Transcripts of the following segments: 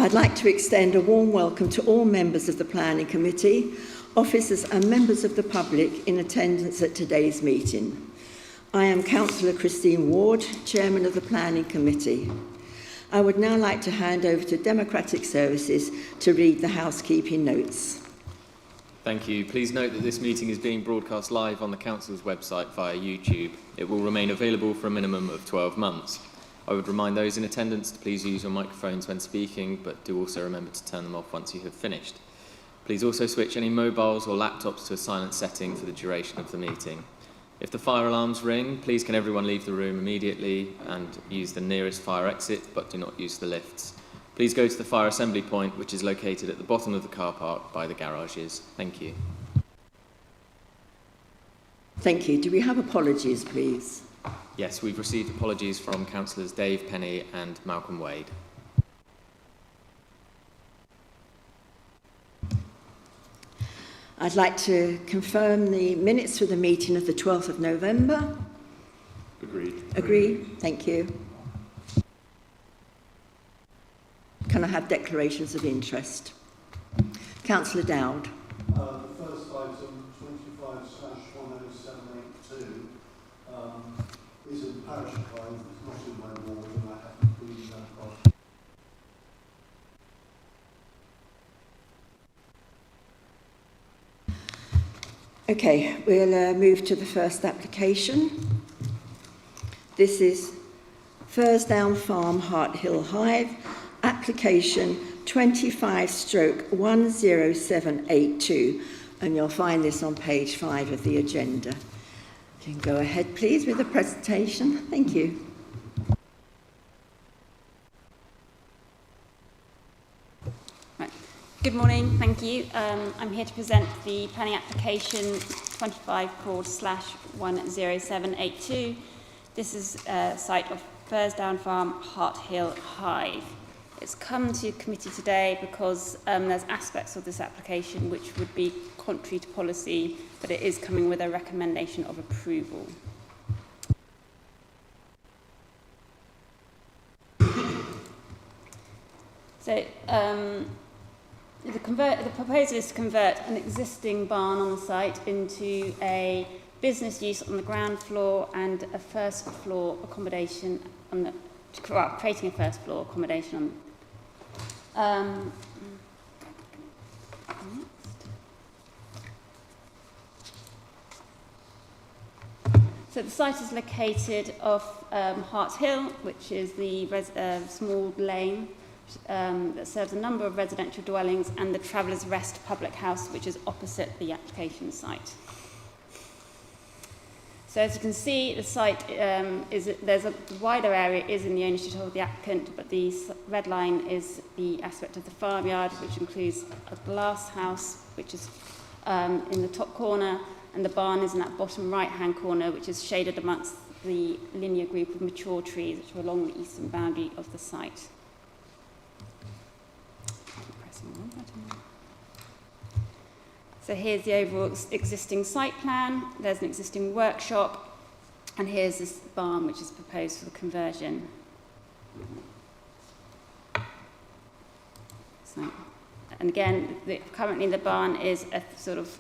I'd like to extend a warm welcome to all members of the Planning Committee, officers and members of the public in attendance at today's meeting. I am Councillor Christine Ward, Chairman of the Planning Committee. I would now like to hand over to Democratic Services to read the housekeeping notes. Thank you. Please note that this meeting is being broadcast live on the Council's website via YouTube. It will remain available for a minimum of 12 months. I would remind those in attendance to please use your microphones when speaking, but do also remember to turn them off once you have finished. Please also switch any mobiles or laptops to a silent setting for the duration of the meeting. If the fire alarms ring, please can everyone leave the room immediately and use the nearest fire exit, but do not use the lifts. Please go to the fire assembly point, which is located at the bottom of the car park by the garages. Thank you. Thank you. Do we have apologies, please? Yes, we've received apologies from Councillors Dave Penny and Malcolm Wade. I'd like to confirm the minutes for the meeting of the 12th of November. Agreed. Agreed. Thank you. Can I have declarations of interest? Councillor Dowd. The first item, 25/10782, is in parish code. It's not in my ward, and I haven't been that part. Okay, we'll move to the first application. This is Fursdown Farm, Hart Hill Hive, application 25/10782, and you'll find this on page 5 of the agenda. You can go ahead, please, with the presentation. Thank you. Good morning, thank you. I'm here to present the planning application 25/10782. This is a site of Fursdown Farm, Hart Hill Hive. It's come to committee today because there's aspects of this application which would be contrary to policy, but it is coming with a recommendation of approval. So, the proposal is to convert an existing barn on the site into a business use on the ground floor and a first floor accommodation on the, creating a first floor accommodation on. So the site is located off Hart Hill, which is the small lane that serves a number of residential dwellings, and the Travellers Rest public house, which is opposite the application site. So as you can see, the site there's a wider area is in the ownership of the applicant, but the red line is the aspect of the farmyard, which includes a glass house, which is in the top corner, and the barn is in that bottom right-hand corner, which is shaded amongst the linear group of mature trees, which are along the eastern boundary of the site. So here's the overall existing site plan. There's an existing workshop, and here's this barn which is proposed for the conversion. So, and again, currently the barn is a sort of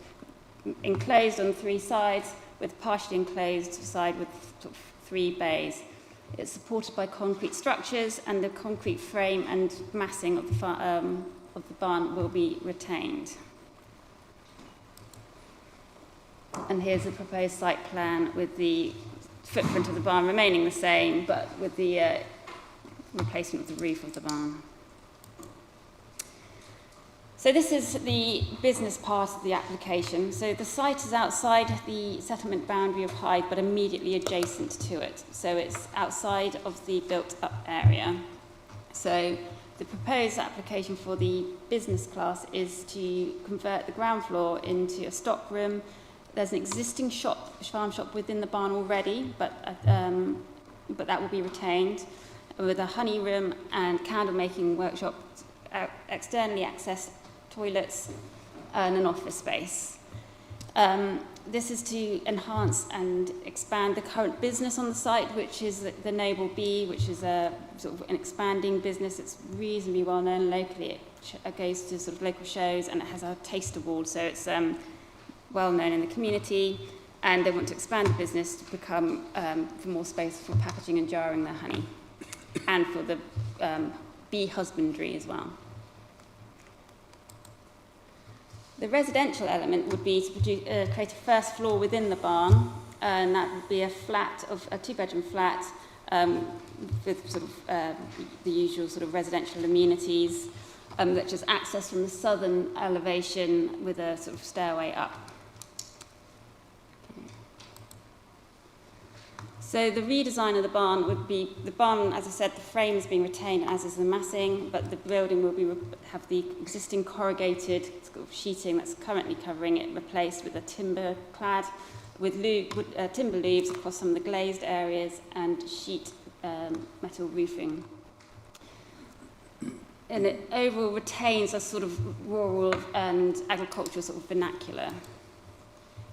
enclosed on 3 sides, with partially enclosed side with sort of 3 bays. It's supported by concrete structures, and the concrete frame and massing of the barn will be retained. And here's the proposed site plan with the footprint of the barn remaining the same, but with the replacement of the roof of the barn. So this is the business part of the application. So the site is outside the settlement boundary of Hyde, but immediately adjacent to it. So it's outside of the built-up area. So the proposed application for the business class is to convert the ground floor into a stock room. There's an existing farm shop within the barn already, but that will be retained, with a honey room and candle making workshop, externally accessed toilets, and an office space. This is to enhance and expand the current business on the site, which is the Noble Bee, which is a sort of an expanding business. It's reasonably well known locally. It goes to sort of local shows, and it has a taste award, so it's well known in the community. And they want to expand the business to become for more space for packaging and jarring their honey, and for the bee husbandry as well. The residential element would be to create a first floor within the barn, and that would be a two-bedroom flat with sort of the usual sort of residential amenities, that just access from the southern elevation with a sort of stairway up. So the redesign of the barn would be, the barn, as I said, the frame is being retained, as is the massing, but the building will have the existing corrugated sort of sheeting that's currently covering it replaced with a timber clad, with timber leaves across some of the glazed areas and sheet metal roofing. And it overall retains a sort of rural and agricultural sort of vernacular.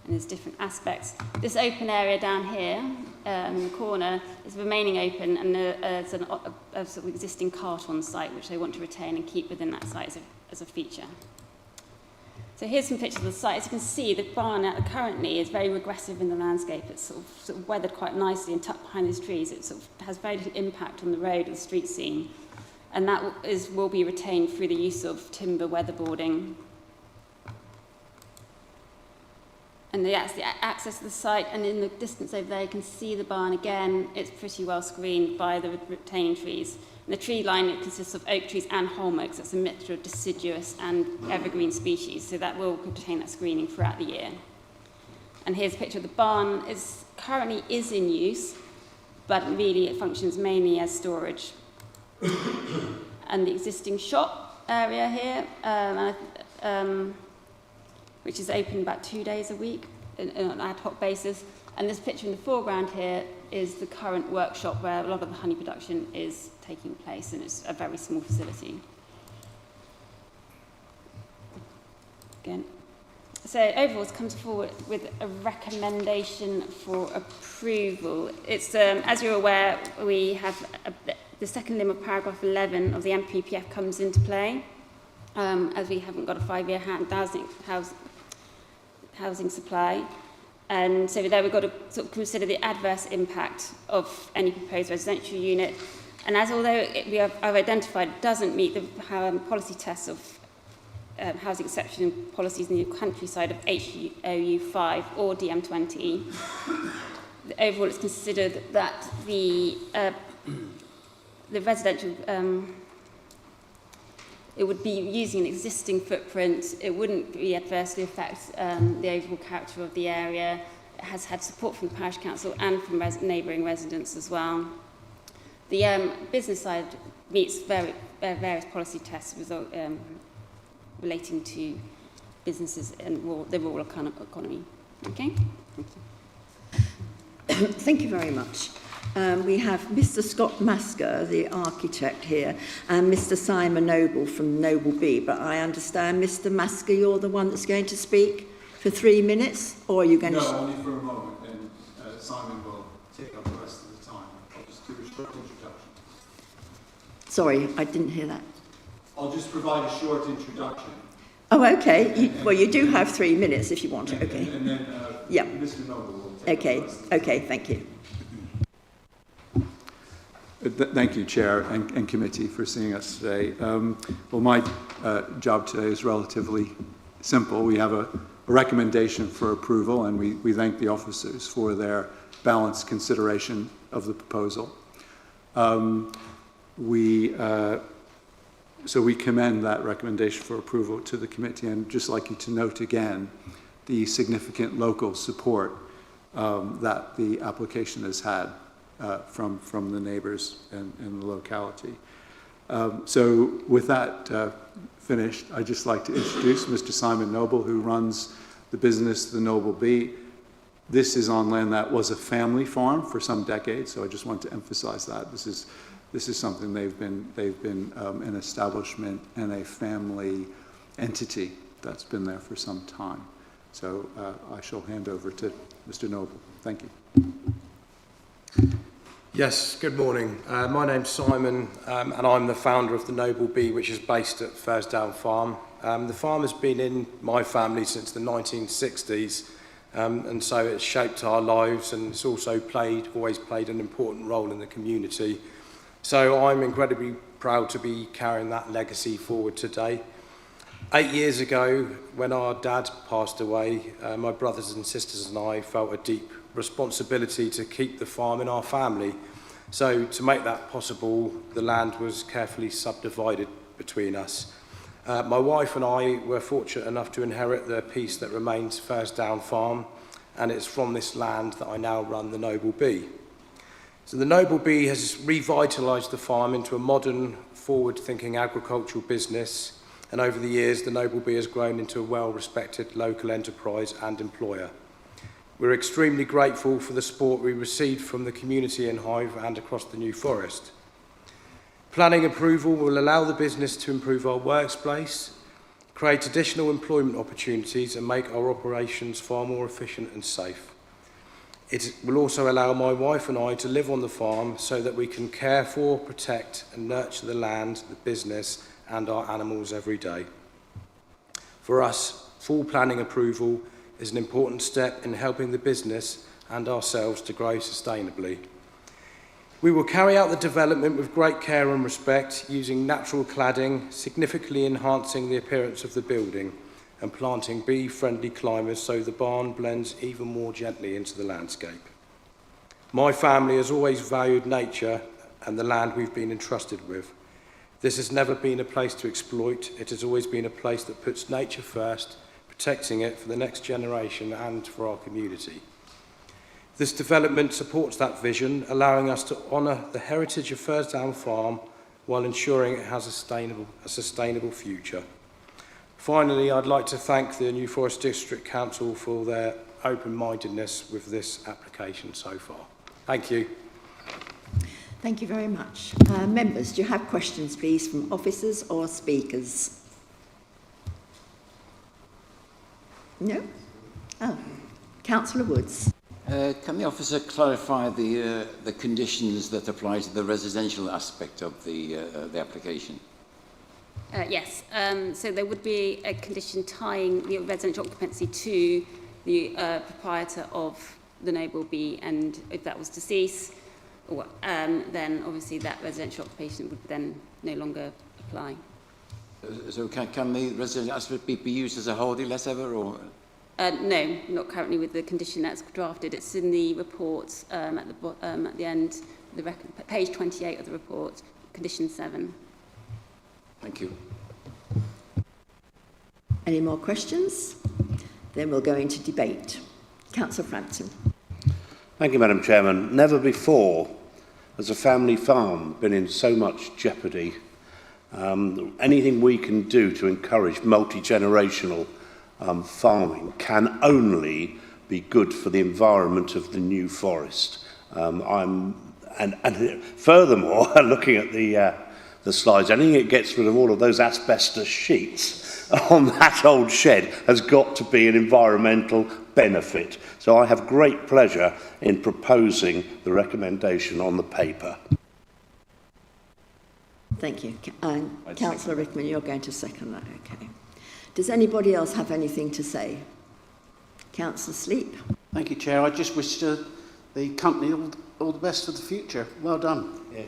And there's different aspects. This open area down here in the corner is remaining open, and there's a sort of existing cart on site which they want to retain and keep within that site as a feature. So here's some pictures of the site. As you can see, the barn currently is very regressive in the landscape. It's sort of weathered quite nicely and tucked behind these trees. It sort of has very little impact on the road or the street scene, and that will be retained through the use of timber weatherboarding. And that's the access to the site, and in the distance over there you can see the barn again. It's pretty well screened by the retaining trees. And the tree line, it consists of oak trees and holm oaks. It's a mixture of deciduous and evergreen species, so that will retain that screening throughout the year. And here's a picture of the barn. It currently is in use, but really it functions mainly as storage. And the existing shop area here, which is open about 2 days a week on an ad hoc basis. And this picture in the foreground here is the current workshop where a lot of the honey production is taking place, and it's a very small facility. Again. So overall, it comes forward with a recommendation for approval. It's, as you're aware, we have the second limb of paragraph 11 of the MPPF comes into play, as we haven't got a 5-year housing supply. And so there we've got to sort of consider the adverse impact of any proposed residential unit. And although I've identified it doesn't meet the policy tests of housing exception policies in the countryside of HOU5 or DM20, overall it's considered that the residential it would be using an existing footprint. It wouldn't be adversely affect the overall character of the area. It has had support from the parish council and from neighbouring residents as well. The business side meets various policy tests relating to businesses and the rural economy. Okay? Thank you. Thank you very much. We have Mr. Scott Masker, the architect here, and Mr. Simon Noble from Noble Bee. But I understand, Mr. Masker, you're the one that's going to speak for 3 minutes, or are you going to... No, only for a moment, and Simon will take up the rest of the time. I'll just do a short introduction. Sorry, I didn't hear that. I'll just provide a short introduction. Oh, okay. Well, you do have 3 minutes if you want it, okay. And then yeah. Mr. Noble will take up the rest of the time. Okay, thank you. Thank you, Chair and Committee, for seeing us today. Well, my job today is relatively simple. We have a recommendation for approval, and we thank the officers for their balanced consideration of the proposal. So we commend that recommendation for approval to the committee, and just like you to note again the significant local support that the application has had from the neighbors and the locality. So with that finished, I'd just like to introduce Mr. Simon Noble, who runs the business, the Noble Bee. This is on land that was a family farm for some decades, so I just want to emphasize that. This is something they've been an establishment and a family entity that's been there for some time. So I shall hand over to Mr. Noble. Thank you. Yes, good morning. My name's Simon and I'm the founder of the Noble Bee, which is based at Fursdown Farm. The farm has been in my family since the 1960s, and so it's shaped our lives, and it's also always played an important role in the community. So I'm incredibly proud to be carrying that legacy forward today. 8 years ago, when our dad passed away, my brothers and sisters and I felt a deep responsibility to keep the farm in our family. So to make that possible, the land was carefully subdivided between us. My wife and I were fortunate enough to inherit the piece that remains Fursdown Farm, and it's from this land that I now run the Noble Bee. So the Noble Bee has revitalised the farm into a modern, forward-thinking agricultural business, and over the years the Noble Bee has grown into a well-respected local enterprise and employer. We're extremely grateful for the support we received from the community in Hive and across the New Forest. Planning approval will allow the business to improve our workplace, create additional employment opportunities and make our operations far more efficient and safe. It will also allow my wife and I to live on the farm so that we can care for, protect and nurture the land, the business and our animals every day. For us, full planning approval is an important step in helping the business and ourselves to grow sustainably. We will carry out the development with great care and respect, using natural cladding, significantly enhancing the appearance of the building and planting bee-friendly climbers so the barn blends even more gently into the landscape. My family has always valued nature and the land we've been entrusted with. This has never been a place to exploit. It has always been a place that puts nature first, protecting it for the next generation and for our community. This development supports that vision, allowing us to honour the heritage of Fursdown Farm while ensuring it has a sustainable future. Finally, I'd like to thank the New Forest District Council for their open-mindedness with this application so far. Thank you. Thank you very much. Members, do you have questions, please, from officers or speakers? No? Oh, Councillor Woods. Can the officer clarify the conditions that apply to the residential aspect of the application? Yes, so there would be a condition tying the residential occupancy to the proprietor of the Noble Bee, and if that was to cease, then obviously that residential occupation would then no longer apply. So can the residential aspect be used as a holding let ever, or? No, not currently with the condition that's drafted. It's in the report at the end, page 28 of the report, condition 7. Thank you. Any more questions? Then we'll go into debate. Councillor Frampton. Thank you, Madam Chairman. Never before has a family farm been in so much jeopardy. Anything we can do to encourage multi-generational farming can only be good for the environment of the New Forest. And furthermore, looking at the slides, I think it gets rid of all of those asbestos sheets on that old shed has got to be an environmental benefit. So I have great pleasure in proposing the recommendation on the paper. Thank you. Councillor Rickman, you're going to second that, okay. Does anybody else have anything to say? Councillor Sleep. Thank you, Chair. I just wish the company all the best for the future. Well done. Yeah.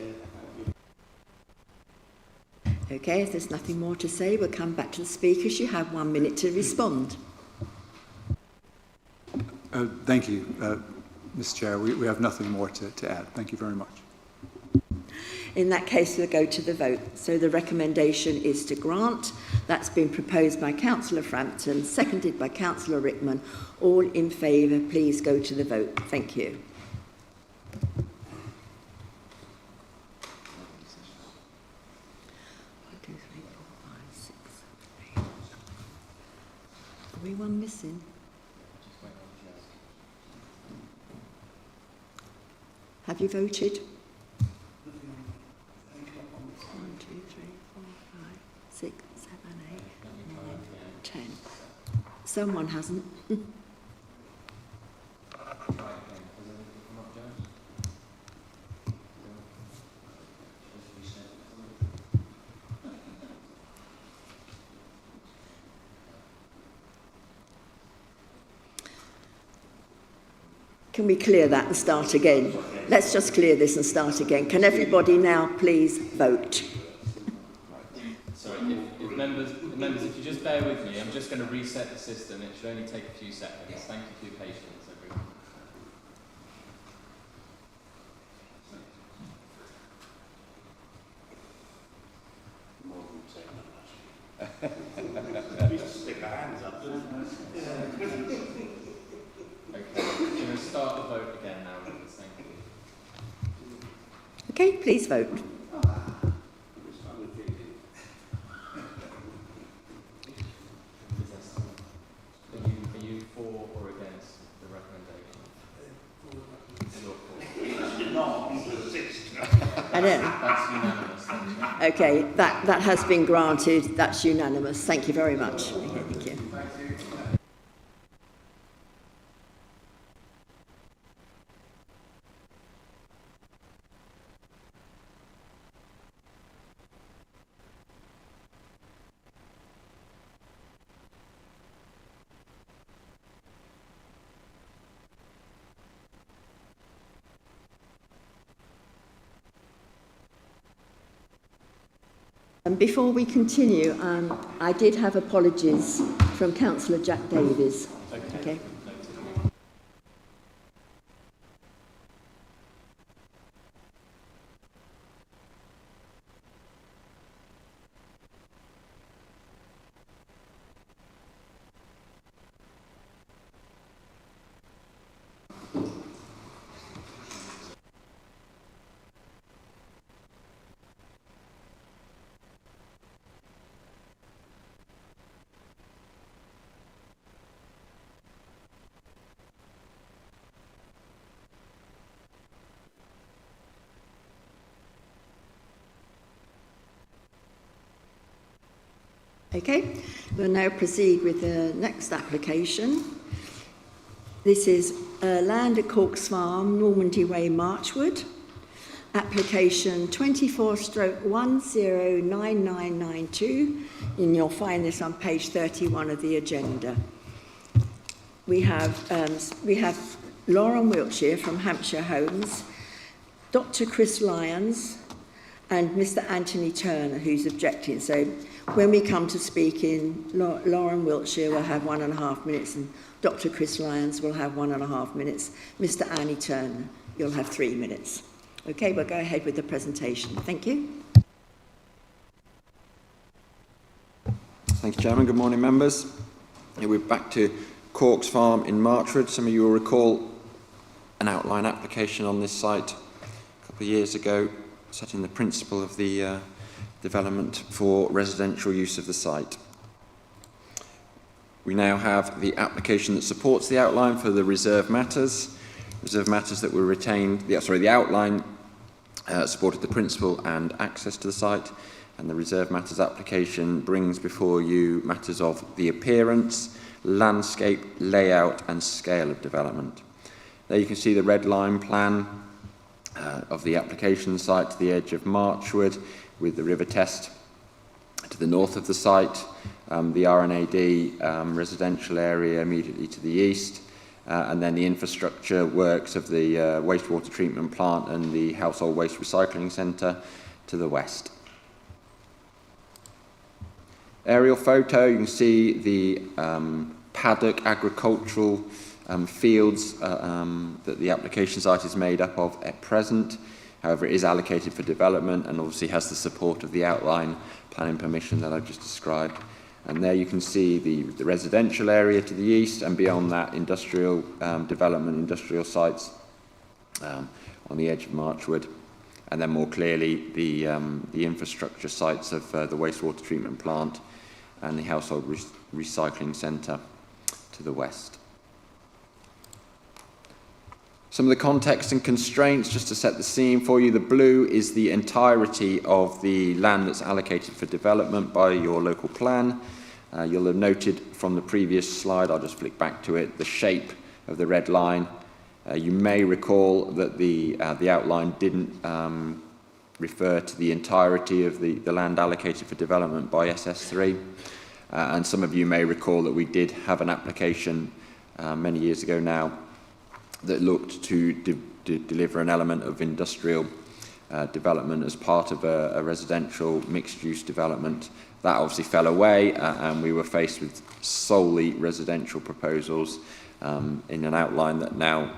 Okay, if there's nothing more to say, we'll come back to the speakers. You have 1 minute to respond. Thank you, Mr. Chair. We have nothing more to add. Thank you very much. In that case, we'll go to the vote. So the recommendation is to grant. That's been proposed by Councillor Frampton, seconded by Councillor Rickman. All in favour, please go to the vote. Thank you. Are we one missing? Have you voted? 1, 2, 3, 4, 5, 6, 7, 8, 9, 10. Someone hasn't. Can we clear that and start again? Let's just clear this and start again. Can everybody now please vote? Sorry, if members, if you just bear with me, I'm just going to reset the system. It should only take a few seconds. Thank you for your patience, everyone. Okay, I'm going to start the vote again now, members. Thank you. Okay, please vote. Are you for or against the recommendation? You're for. I don't. That's unanimous. Thank you. Okay, that has been granted. That's unanimous. Thank you very much. Thank you. And before we continue, I did have apologies from Councillor Jack Davies. Okay. Okay, we'll now proceed with the next application. This is land at Corks Farm, Normandy Way, Marchwood. Application 24/109992, and you'll find this on page 31 of the agenda. We have Lauren Wiltshire from Hampshire Homes, Dr. Chris Lyons, and Mr. Anthony Turner, who's objecting. So when we come to speak in, Lauren Wiltshire will have 1.5 minutes, and Dr. Chris Lyons will have 1.5 minutes. Mr. Annie Turner, you'll have 3 minutes. Okay, we'll go ahead with the presentation. Thank you. Thank you, Chairman. Good morning, members. We're back to Corks Farm in Marchwood. Some of you will recall an outline application on this site a couple of years ago, setting the principle of the development for residential use of the site. We now have the application that supports the outline for the reserve matters that were retained. The outline supported the principle and access to the site, and the reserve matters application brings before you matters of the appearance, landscape, layout and scale of development. There you can see the red line plan of the application site to the edge of Marchwood, with the River Test to the north of the site, the RNAD residential area immediately to the east, and then the infrastructure works of the wastewater treatment plant and the household waste recycling centre to the west. Aerial photo, you can see the paddock agricultural fields that the application site is made up of at present. However, it is allocated for development and obviously has the support of the outline planning permission that I've just described. And there you can see the residential area to the east, and beyond that industrial development, industrial sites on the edge of Marchwood. And then more clearly the infrastructure sites of the wastewater treatment plant and the household recycling centre to the west. Some of the context and constraints, just to set the scene for you. The blue is the entirety of the land that's allocated for development by your local plan. You'll have noted from the previous slide, I'll just flick back to it, the shape of the red line. You may recall that the outline didn't refer to the entirety of the land allocated for development by SS3. And some of you may recall that we did have an application many years ago now that looked to deliver an element of industrial development as part of a residential mixed-use development. That obviously fell away, and we were faced with solely residential proposals in an outline that now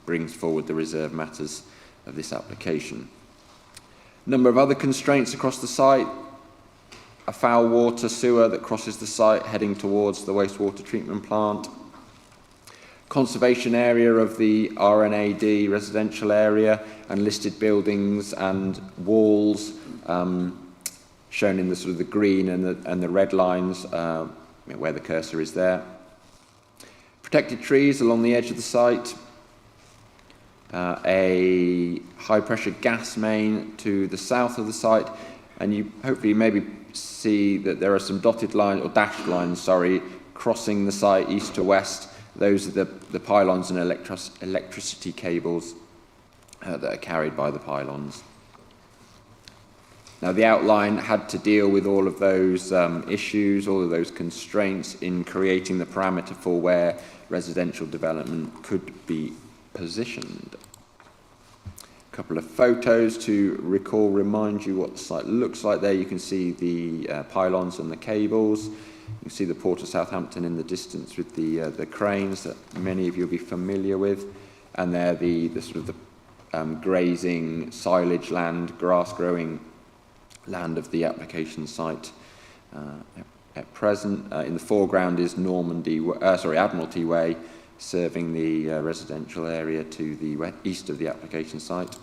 brings forward the reserve matters of this application. A number of other constraints across the site: a foul water sewer that crosses the site heading towards the wastewater treatment plant, conservation area of the RNAD residential area, and listed buildings and walls shown in the sort of the green and the red lines where the cursor is there. Protected trees along the edge of the site, a high pressure gas main to the south of the site, and you hopefully maybe see that there are some dotted lines, or dashed lines, sorry, crossing the site east to west. Those are the pylons and electricity cables that are carried by the pylons. Now, the outline had to deal with all of those issues, all of those constraints in creating the parameter for where residential development could be positioned. A couple of photos to remind you what the site looks like there. You can see the pylons and the cables. You can see the Port of Southampton in the distance with the cranes that many of you will be familiar with. And there the sort of the grazing, silage land, grass-growing land of the application site at present. In the foreground is Admiralty Way, serving the residential area to the east of the application site.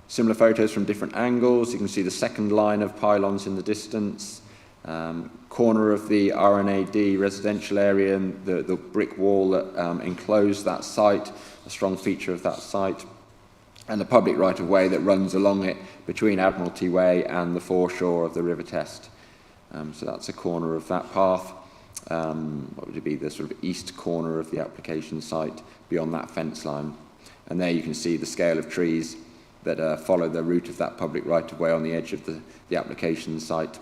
Similar photos from different angles. You can see the second line of pylons in the distance, corner of the RNAD residential area, and the brick wall that enclosed that site, a strong feature of that site, and the public right-of-way that runs along it between Admiralty Way and the foreshore of the River Test. So that's a corner of that path. What would it be, the sort of east corner of the application site beyond that fence line. And there you can see the scale of trees that follow the route of that public right-of-way on the edge of the application site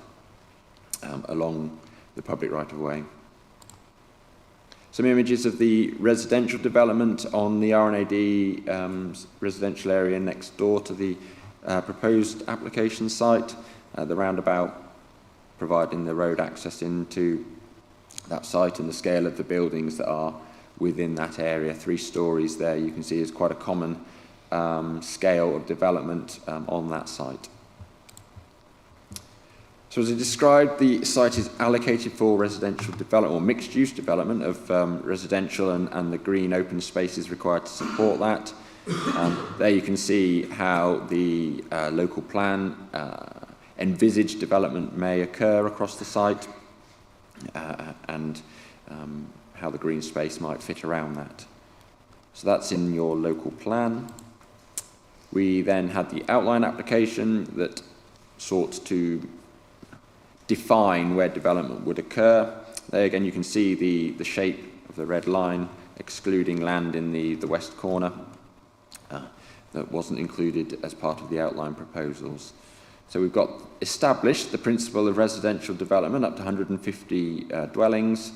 along the public right-of-way. Some images of the residential development on the RNAD residential area next door to the proposed application site, the roundabout providing the road access into that site, and the scale of the buildings that are within that area, 3 stories there, you can see is quite a common scale of development on that site. So as I described, the site is allocated for residential development or mixed-use development of residential and the green open spaces required to support that. There you can see how the local plan envisaged development may occur across the site and how the green space might fit around that. So that's in your local plan. We then had the outline application that sought to define where development would occur. There again you can see the shape of the red line, excluding land in the west corner that wasn't included as part of the outline proposals. So we've got established the principle of residential development up to 150 dwellings,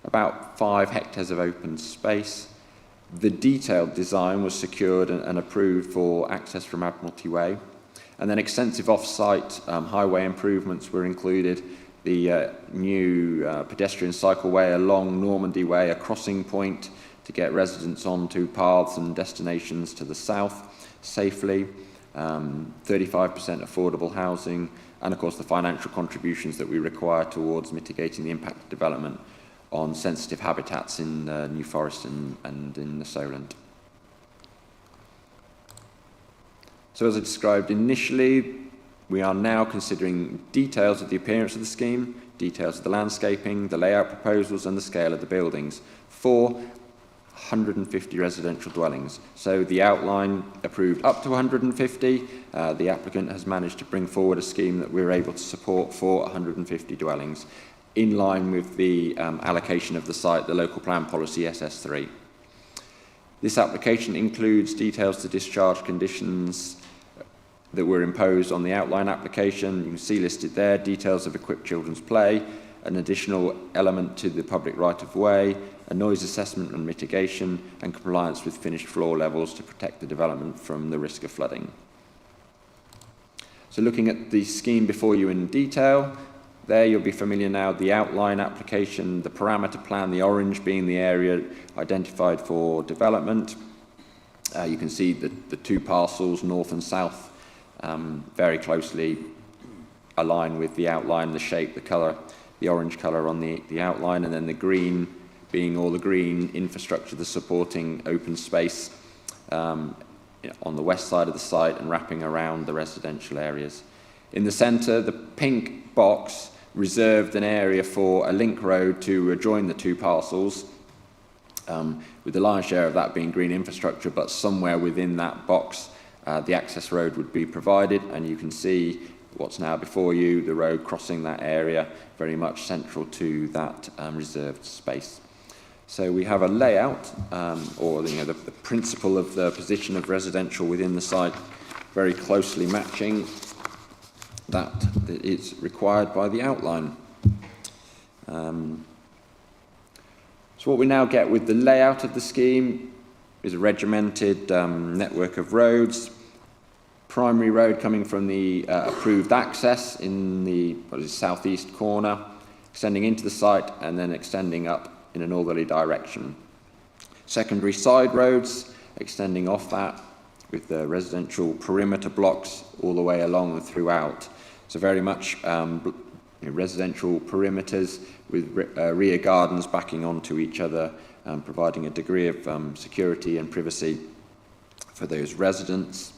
about 5 hectares of open space. The detailed design was secured and approved for access from Admiralty Way. And then extensive off-site highway improvements were included. The new pedestrian cycleway along Normandy Way, a crossing point to get residents onto paths and destinations to the south safely, 35% affordable housing, and of course the financial contributions that we require towards mitigating the impact of development on sensitive habitats in New Forest and in the Solent. So as I described initially, we are now considering details of the appearance of the scheme, details of the landscaping, the layout proposals and the scale of the buildings for 150 residential dwellings. So the outline approved up to 150. The applicant has managed to bring forward a scheme that we're able to support for 150 dwellings, in line with the allocation of the site, the local plan policy SS3. This application includes details to discharge conditions that were imposed on the outline application. You can see listed there details of equipped children's play, an additional element to the public right-of-way, a noise assessment and mitigation, and compliance with finished floor levels to protect the development from the risk of flooding. So looking at the scheme before you in detail, there you'll be familiar now, the outline application, the parameter plan, the orange being the area identified for development. You can see the two parcels, north and south, very closely align with the outline, the shape, the colour, the orange colour on the outline, and then the green being all the green infrastructure, the supporting open space on the west side of the site and wrapping around the residential areas. In the centre, the pink box reserved an area for a link road to join the two parcels, with the lion's share of that being green infrastructure, but somewhere within that box the access road would be provided, and you can see what's now before you, the road crossing that area, very much central to that reserved space. So we have a layout, or the principle of the position of residential within the site, very closely matching that is required by the outline. So what we now get with the layout of the scheme is a regimented network of roads. Primary road coming from the approved access in the southeast corner, extending into the site and then extending up in a northerly direction. Secondary side roads extending off that with the residential perimeter blocks all the way along and throughout. So very much residential perimeters with rear gardens backing onto each other, providing a degree of security and privacy for those residents.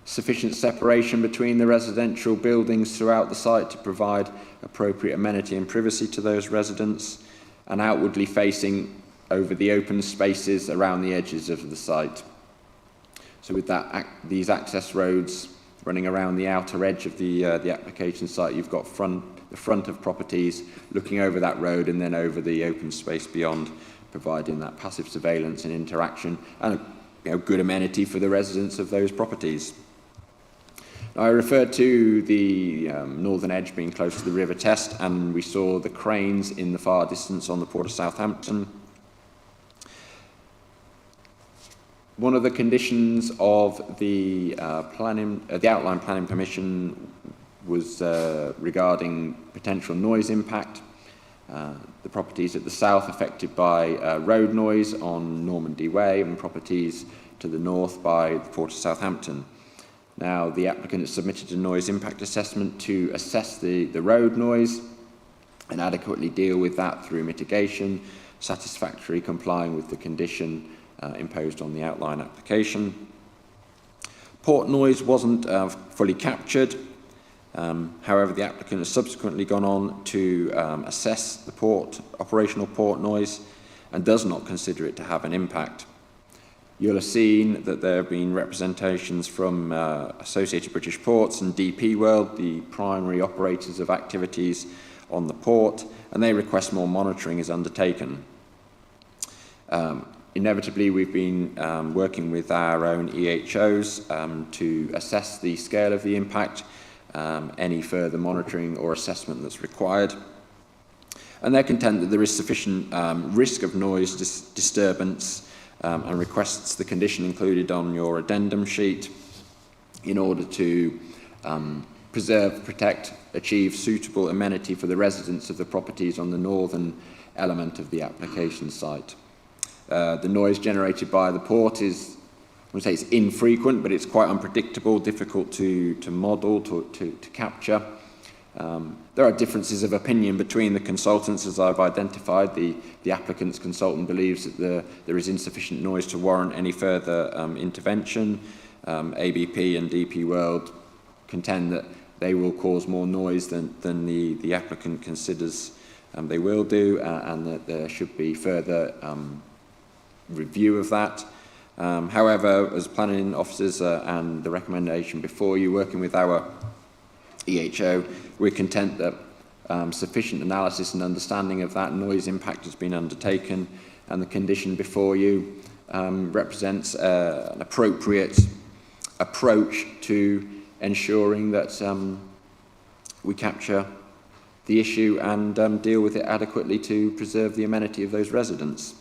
Sufficient separation between the residential buildings throughout the site to provide appropriate amenity and privacy to those residents, and outwardly facing over the open spaces around the edges of the site. So with that, these access roads running around the outer edge of the application site, you've got the front of properties looking over that road and then over the open space beyond, providing that passive surveillance and interaction and a good amenity for the residents of those properties. Now, I referred to the northern edge being close to the River Test, and we saw the cranes in the far distance on the Port of Southampton. One of the conditions of the outline planning permission was regarding potential noise impact. The properties at the south affected by road noise on Normandy Way, and properties to the north by the Port of Southampton. Now, the applicant has submitted a noise impact assessment to assess the road noise and adequately deal with that through mitigation, satisfactory complying with the condition imposed on the outline application. Port noise wasn't fully captured. However, the applicant has subsequently gone on to assess the operational port noise and does not consider it to have an impact. You'll have seen that there have been representations from Associated British Ports and DP World, the primary operators of activities on the port, and they request more monitoring is undertaken. Inevitably, we've been working with our own EHOs to assess the scale of the impact, any further monitoring or assessment that's required. And they're content that there is sufficient risk of noise disturbance and requests the condition included on your addendum sheet in order to preserve, protect, achieve suitable amenity for the residents of the properties on the northern element of the application site. The noise generated by the port is, I would say it's infrequent, but it's quite unpredictable, difficult to model, to capture. There are differences of opinion between the consultants, as I've identified. The applicant's consultant believes that there is insufficient noise to warrant any further intervention. ABP and DP World contend that they will cause more noise than the applicant considers they will do, and that there should be further review of that. However, as planning officers and the recommendation before you, working with our EHO, we're content that sufficient analysis and understanding of that noise impact has been undertaken, and the condition before you represents an appropriate approach to ensuring that we capture the issue and deal with it adequately to preserve the amenity of those residents.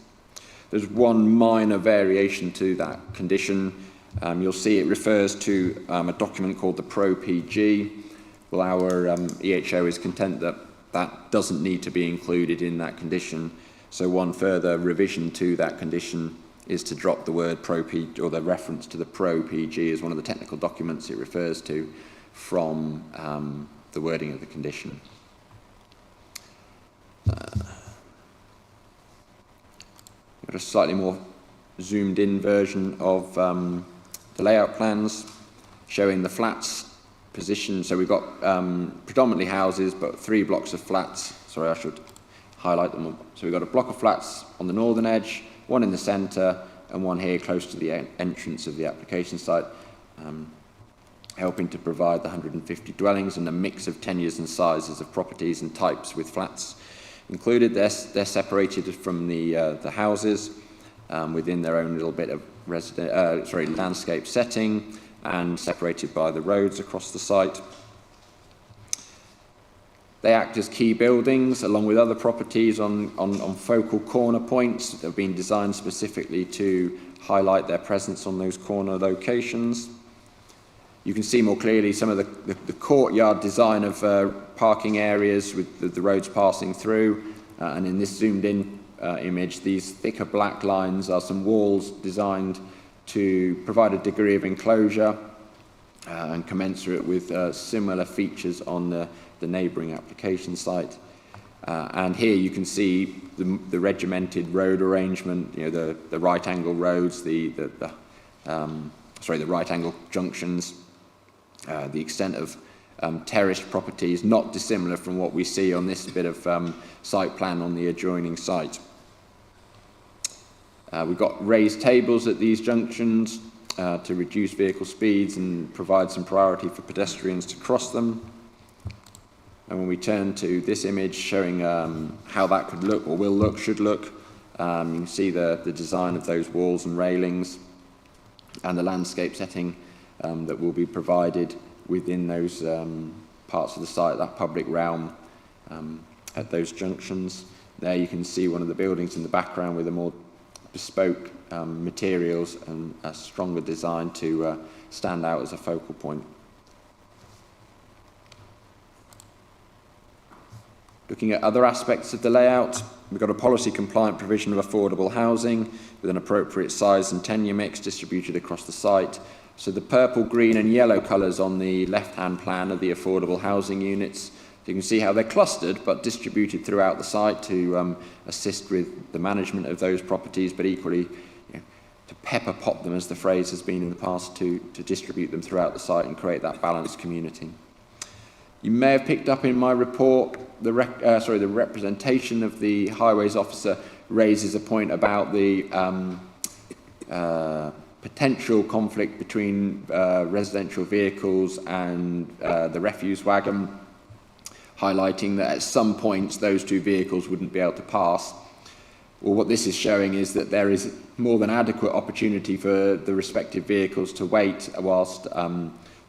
There's one minor variation to that condition. You'll see it refers to a document called the Pro-PG. Well, our EHO is content that that doesn't need to be included in that condition. So one further revision to that condition is to drop the word Pro-PG, or the reference to the Pro-PG as one of the technical documents it refers to, from the wording of the condition. Got a slightly more zoomed in version of the layout plans showing the flats position. So we've got predominantly houses, but 3 blocks of flats. Sorry, I should highlight them all. So we've got a block of flats on the northern edge, one in the centre, and one here close to the entrance of the application site, helping to provide the 150 dwellings and a mix of tenures and sizes of properties and types with flats included. They're separated from the houses within their own little bit of landscape setting, and separated by the roads across the site. They act as key buildings along with other properties on focal corner points that have been designed specifically to highlight their presence on those corner locations. You can see more clearly some of the courtyard design of parking areas with the roads passing through. And in this zoomed in image, these thicker black lines are some walls designed to provide a degree of enclosure and commensurate with similar features on the neighbouring application site. And here you can see the regimented road arrangement, you know, the right angle roads, the right angle junctions, the extent of terraced properties, not dissimilar from what we see on this bit of site plan on the adjoining site. We've got raised tables at these junctions to reduce vehicle speeds and provide some priority for pedestrians to cross them. And when we turn to this image showing how that could look, or will look, should look, you can see the design of those walls and railings and the landscape setting that will be provided within those parts of the site, that public realm at those junctions. There you can see one of the buildings in the background with a more bespoke materials and a stronger design to stand out as a focal point. Looking at other aspects of the layout, we've got a policy-compliant provision of affordable housing with an appropriate size and tenure mix distributed across the site. So the purple, green and yellow colours on the left-hand plan are the affordable housing units. You can see how they're clustered but distributed throughout the site to assist with the management of those properties, but equally, you know, to pepper pop them, as the phrase has been in the past, to distribute them throughout the site and create that balanced community. You may have picked up in my report the representation of the highways officer raises a point about the potential conflict between residential vehicles and the refuse wagon, highlighting that at some points those two vehicles wouldn't be able to pass. Well, what this is showing is that there is more than adequate opportunity for the respective vehicles to wait whilst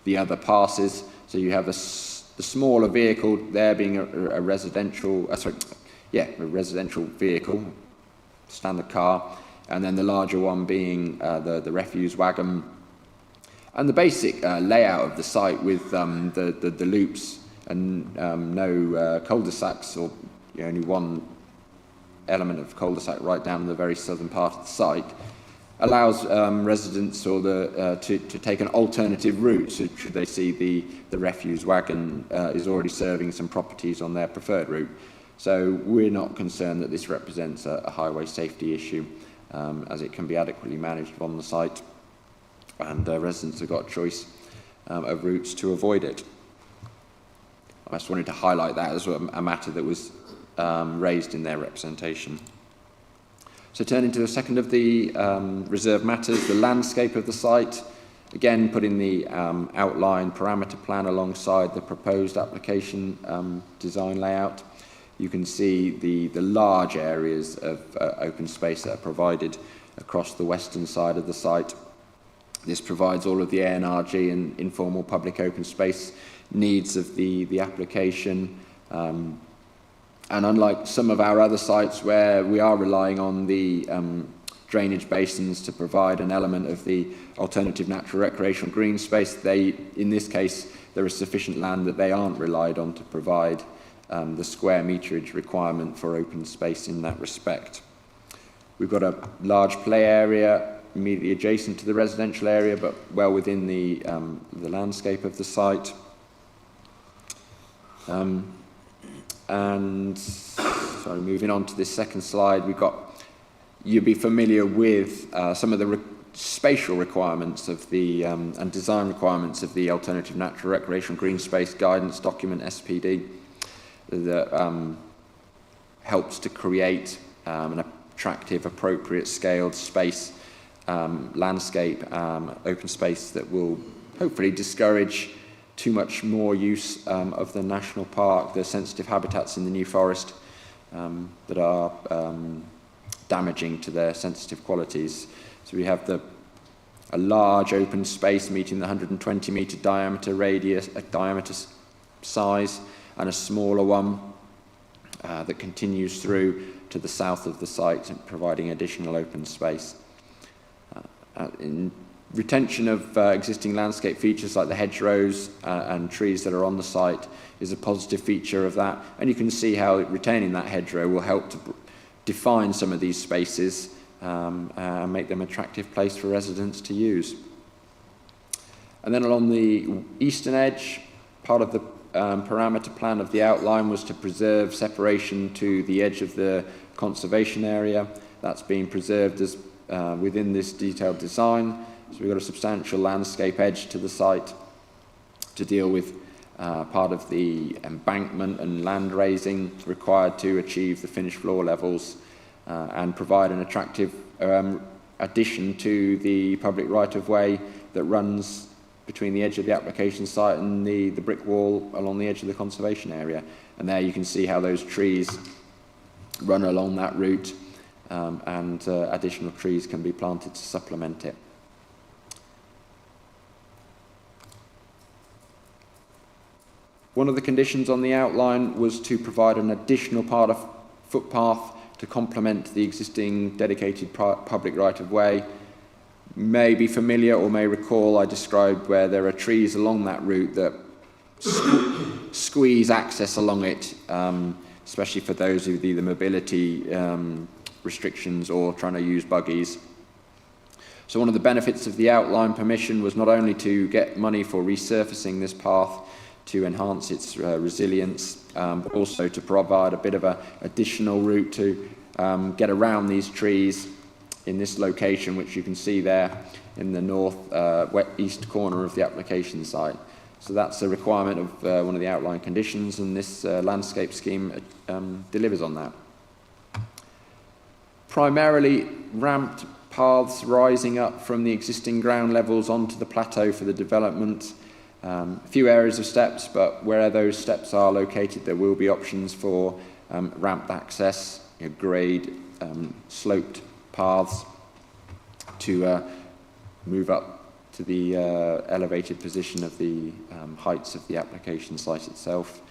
the other passes. So you have the smaller vehicle there being a residential vehicle, standard car, and then the larger one being the refuse wagon. And the basic layout of the site with the loops and no cul-de-sacs, or only one element of cul-de-sac right down in the very southern part of the site, allows residents or to take an alternative route should they see the refuse wagon is already serving some properties on their preferred route. So we're not concerned that this represents a highway safety issue, as it can be adequately managed on the site, and residents have got a choice of routes to avoid it. I just wanted to highlight that as a matter that was raised in their representation. So turning to the second of the reserve matters, the landscape of the site, again putting the outline parameter plan alongside the proposed application design layout. You can see the large areas of open space that are provided across the western side of the site. This provides all of the ANRG and informal public open space needs of the application. And unlike some of our other sites where we are relying on the drainage basins to provide an element of the alternative natural recreational green space, in this case, there is sufficient land that they aren't relied on to provide the square meterage requirement for open space in that respect. We've got a large play area immediately adjacent to the residential area, but well within the landscape of the site. And sorry, moving on to this second slide, you'll be familiar with some of the spatial requirements of the and design requirements of the Alternative Natural Recreational Green Space Guidance Document, SPD, that helps to create an attractive, appropriate scaled space, landscape, open space that will hopefully discourage too much more use of the national park, the sensitive habitats in the New Forest that are damaging to their sensitive qualities. So we have a large open space meeting the 120 metre diameter size, and a smaller one that continues through to the south of the site, providing additional open space. In retention of existing landscape features like the hedgerows and trees that are on the site is a positive feature of that, and you can see how retaining that hedgerow will help to define some of these spaces and make them an attractive place for residents to use. And then along the eastern edge, part of the parameter plan of the outline was to preserve separation to the edge of the conservation area. That's being preserved as within this detailed design. So we've got a substantial landscape edge to the site to deal with part of the embankment and land raising required to achieve the finished floor levels and provide an attractive addition to the public right-of-way that runs between the edge of the application site and the brick wall along the edge of the conservation area. And there you can see how those trees run along that route and additional trees can be planted to supplement it. One of the conditions on the outline was to provide an additional part of footpath to complement the existing dedicated public right-of-way. May be familiar or may recall I described where there are trees along that route that squeeze access along it, especially for those with either mobility restrictions or trying to use buggies. So one of the benefits of the outline permission was not only to get money for resurfacing this path to enhance its resilience, but also to provide a bit of an additional route to get around these trees in this location, which you can see there in the north east corner of the application site. So that's a requirement of one of the outline conditions, and this landscape scheme delivers on that. Primarily ramped paths rising up from the existing ground levels onto the plateau for the development. A few areas of steps, but where those steps are located, there will be options for ramped access, grade, sloped paths to move up to the elevated position of the heights of the application site itself.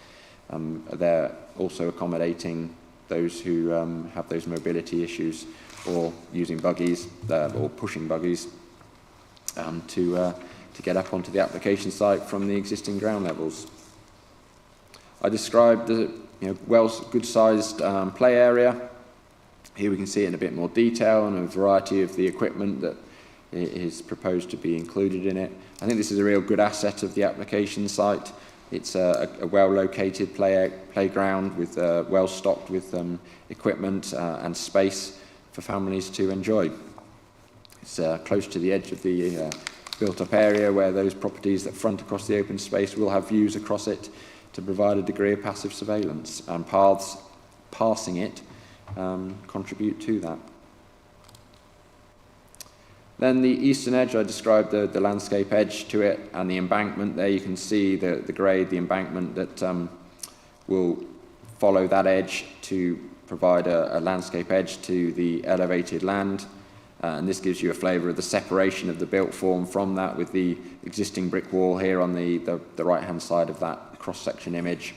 They're also accommodating those who have those mobility issues or using buggies or pushing buggies to get up onto the application site from the existing ground levels. I described the good-sized play area. Here we can see it in a bit more detail and a variety of the equipment that is proposed to be included in it. I think this is a real good asset of the application site. It's a well-located playground with well-stocked with equipment and space for families to enjoy. It's close to the edge of the built-up area where those properties that front across the open space will have views across it to provide a degree of passive surveillance, and paths passing it contribute to that. Then the eastern edge, I described the landscape edge to it, and the embankment. There you can see the grade, the embankment that will follow that edge to provide a landscape edge to the elevated land. And this gives you a flavour of the separation of the built form from that, with the existing brick wall here on the right-hand side of that cross-section image.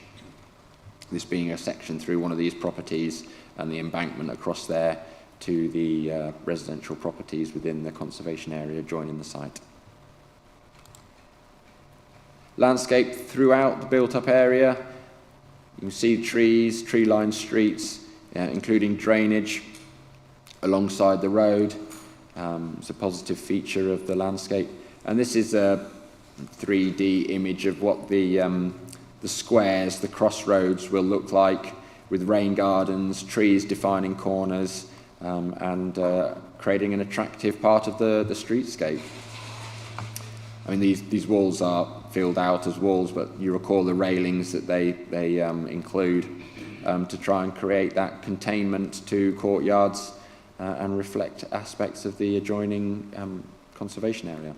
This being a section through one of these properties, and the embankment across there to the residential properties within the conservation area joining the site. Landscape throughout the built-up area. You can see trees, tree-lined streets, including drainage alongside the road. It's a positive feature of the landscape. And this is a 3D image of what the squares, the crossroads will look like, with rain gardens, trees defining corners, and creating an attractive part of the streetscape. I mean, these walls are filled out as walls, but you recall the railings that they include to try and create that containment to courtyards and reflect aspects of the adjoining conservation area.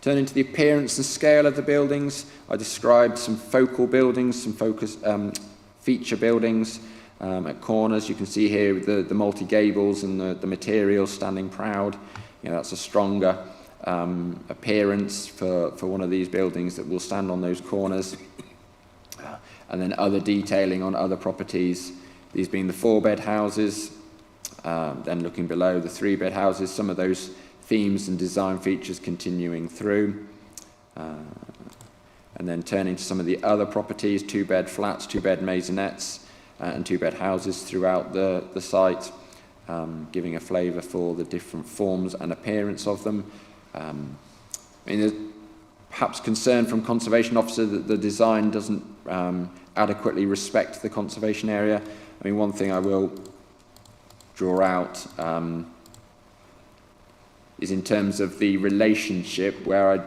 Turning to the appearance and scale of the buildings, I described some focal buildings, some focus feature buildings at corners. You can see here the multi-gables and the material standing proud. That's a stronger appearance for one of these buildings that will stand on those corners. And then other detailing on other properties, these being the 4-bed houses, then looking below the 3-bed houses, some of those themes and design features continuing through. And then turning to some of the other properties, 2-bed flats, 2-bed maisonettes, and 2-bed houses throughout the site, giving a flavour for the different forms and appearance of them. I mean, there's perhaps concern from Conservation Officer that the design doesn't adequately respect the conservation area. I mean, one thing I will draw out is in terms of the relationship, where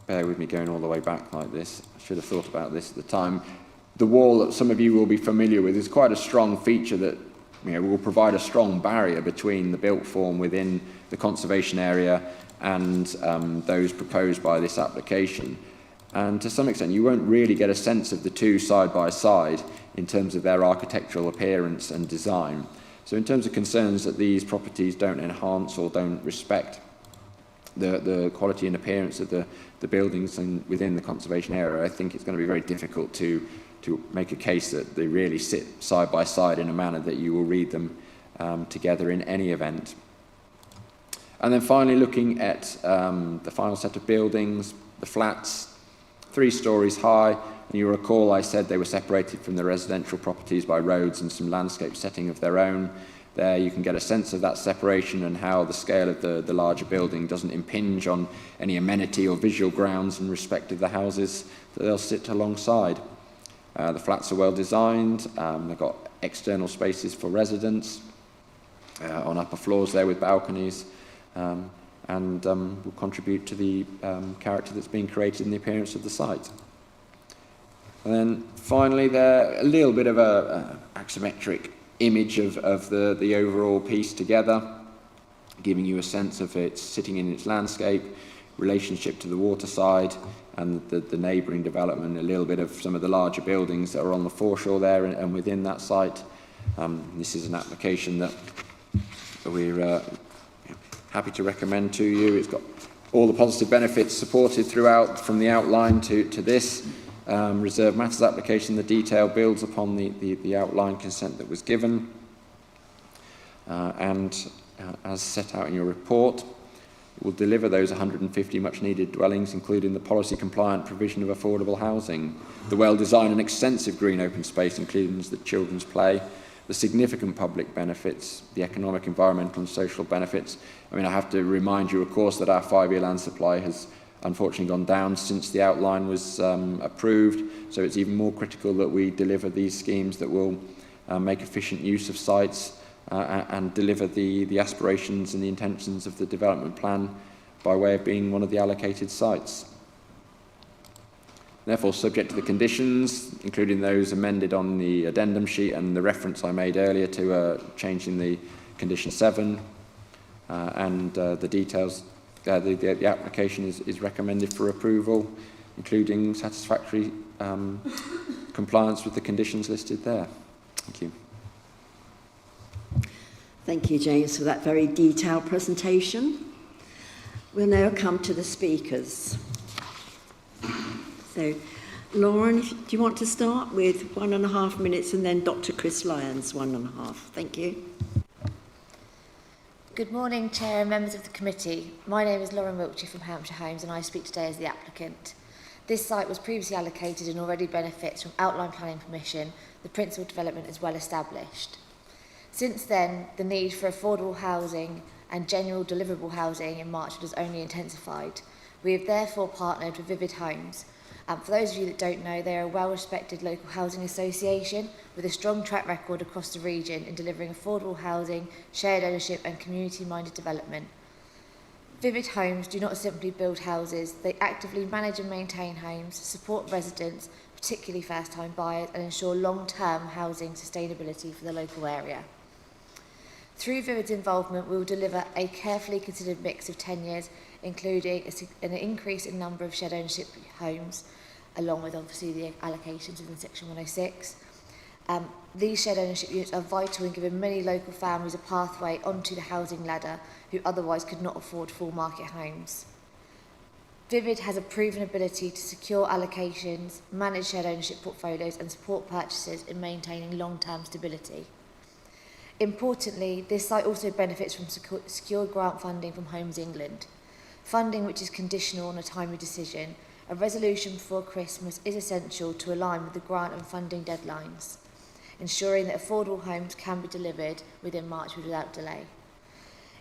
bear with me going all the way back like this, I should have thought about this at the time. The wall that some of you will be familiar with is quite a strong feature that will provide a strong barrier between the built form within the conservation area and those proposed by this application. And to some extent, you won't really get a sense of the two side by side in terms of their architectural appearance and design. So in terms of concerns that these properties don't enhance or don't respect the quality and appearance of the buildings and within the conservation area, I think it's going to be very difficult to make a case that they really sit side by side in a manner that you will read them together in any event. And then finally, looking at the final set of buildings, the flats, 3 stories high. And you recall I said they were separated from the residential properties by roads and some landscape setting of their own. There you can get a sense of that separation and how the scale of the larger building doesn't impinge on any amenity or visual grounds in respect of the houses that they'll sit alongside. The flats are well designed. They've got external spaces for residents on upper floors there with balconies, and will contribute to the character that's being created in the appearance of the site. And then finally, there a little bit of a axiometric image of the overall piece together, giving you a sense of it sitting in its landscape, relationship to the waterside, and the neighbouring development, a little bit of some of the larger buildings that are on the foreshore there and within that site. This is an application that we're happy to recommend to you. It's got all the positive benefits supported throughout, from the outline to this reserve matters application. The detail builds upon the outline consent that was given, and as set out in your report, will deliver those 150 much needed dwellings, including the policy compliant provision of affordable housing, the well designed and extensive green open space, including the children's play, the significant public benefits, the economic, environmental and social benefits. I mean, I have to remind you, of course, that our 5-year land supply has unfortunately gone down since the outline was approved, so it's even more critical that we deliver these schemes that will make efficient use of sites and deliver the aspirations and the intentions of the development plan by way of being one of the allocated sites. Therefore, subject to the conditions, including those amended on the addendum sheet and the reference I made earlier to changing the Condition 7, and the details, the application is recommended for approval, including satisfactory compliance with the conditions listed there. Thank you. Thank you, James, for that very detailed presentation. We'll now come to the speakers. So, Lauren, do you want to start with 1.5 minutes, and then Dr. Chris Lyons, 1.5. Thank you. Good morning, Chair and members of the committee. My name is Lauren Wiltshire from Hampshire Homes, and I speak today as the applicant. This site was previously allocated and already benefits from outline planning permission. The principal development is well established. Since then, the need for affordable housing and general deliverable housing in Marchwood has only intensified. We have therefore partnered with Vivid Homes. For those of you that don't know, they are a well-respected local housing association with a strong track record across the region in delivering affordable housing, shared ownership and community-minded development. Vivid Homes do not simply build houses, they actively manage and maintain homes, support residents, particularly first-time buyers, and ensure long-term housing sustainability for the local area. Through Vivid's involvement, we will deliver a carefully considered mix of tenures, including an increase in number of shared ownership homes, along with obviously the allocations within Section 106. These shared ownership units are vital in giving many local families a pathway onto the housing ladder who otherwise could not afford full market homes. Vivid has a proven ability to secure allocations, manage shared ownership portfolios and support purchases in maintaining long-term stability. Importantly, this site also benefits from secure grant funding from Homes England. Funding which is conditional on a timely decision. A resolution before Christmas is essential to align with the grant and funding deadlines, ensuring that affordable homes can be delivered within Marchwood without delay.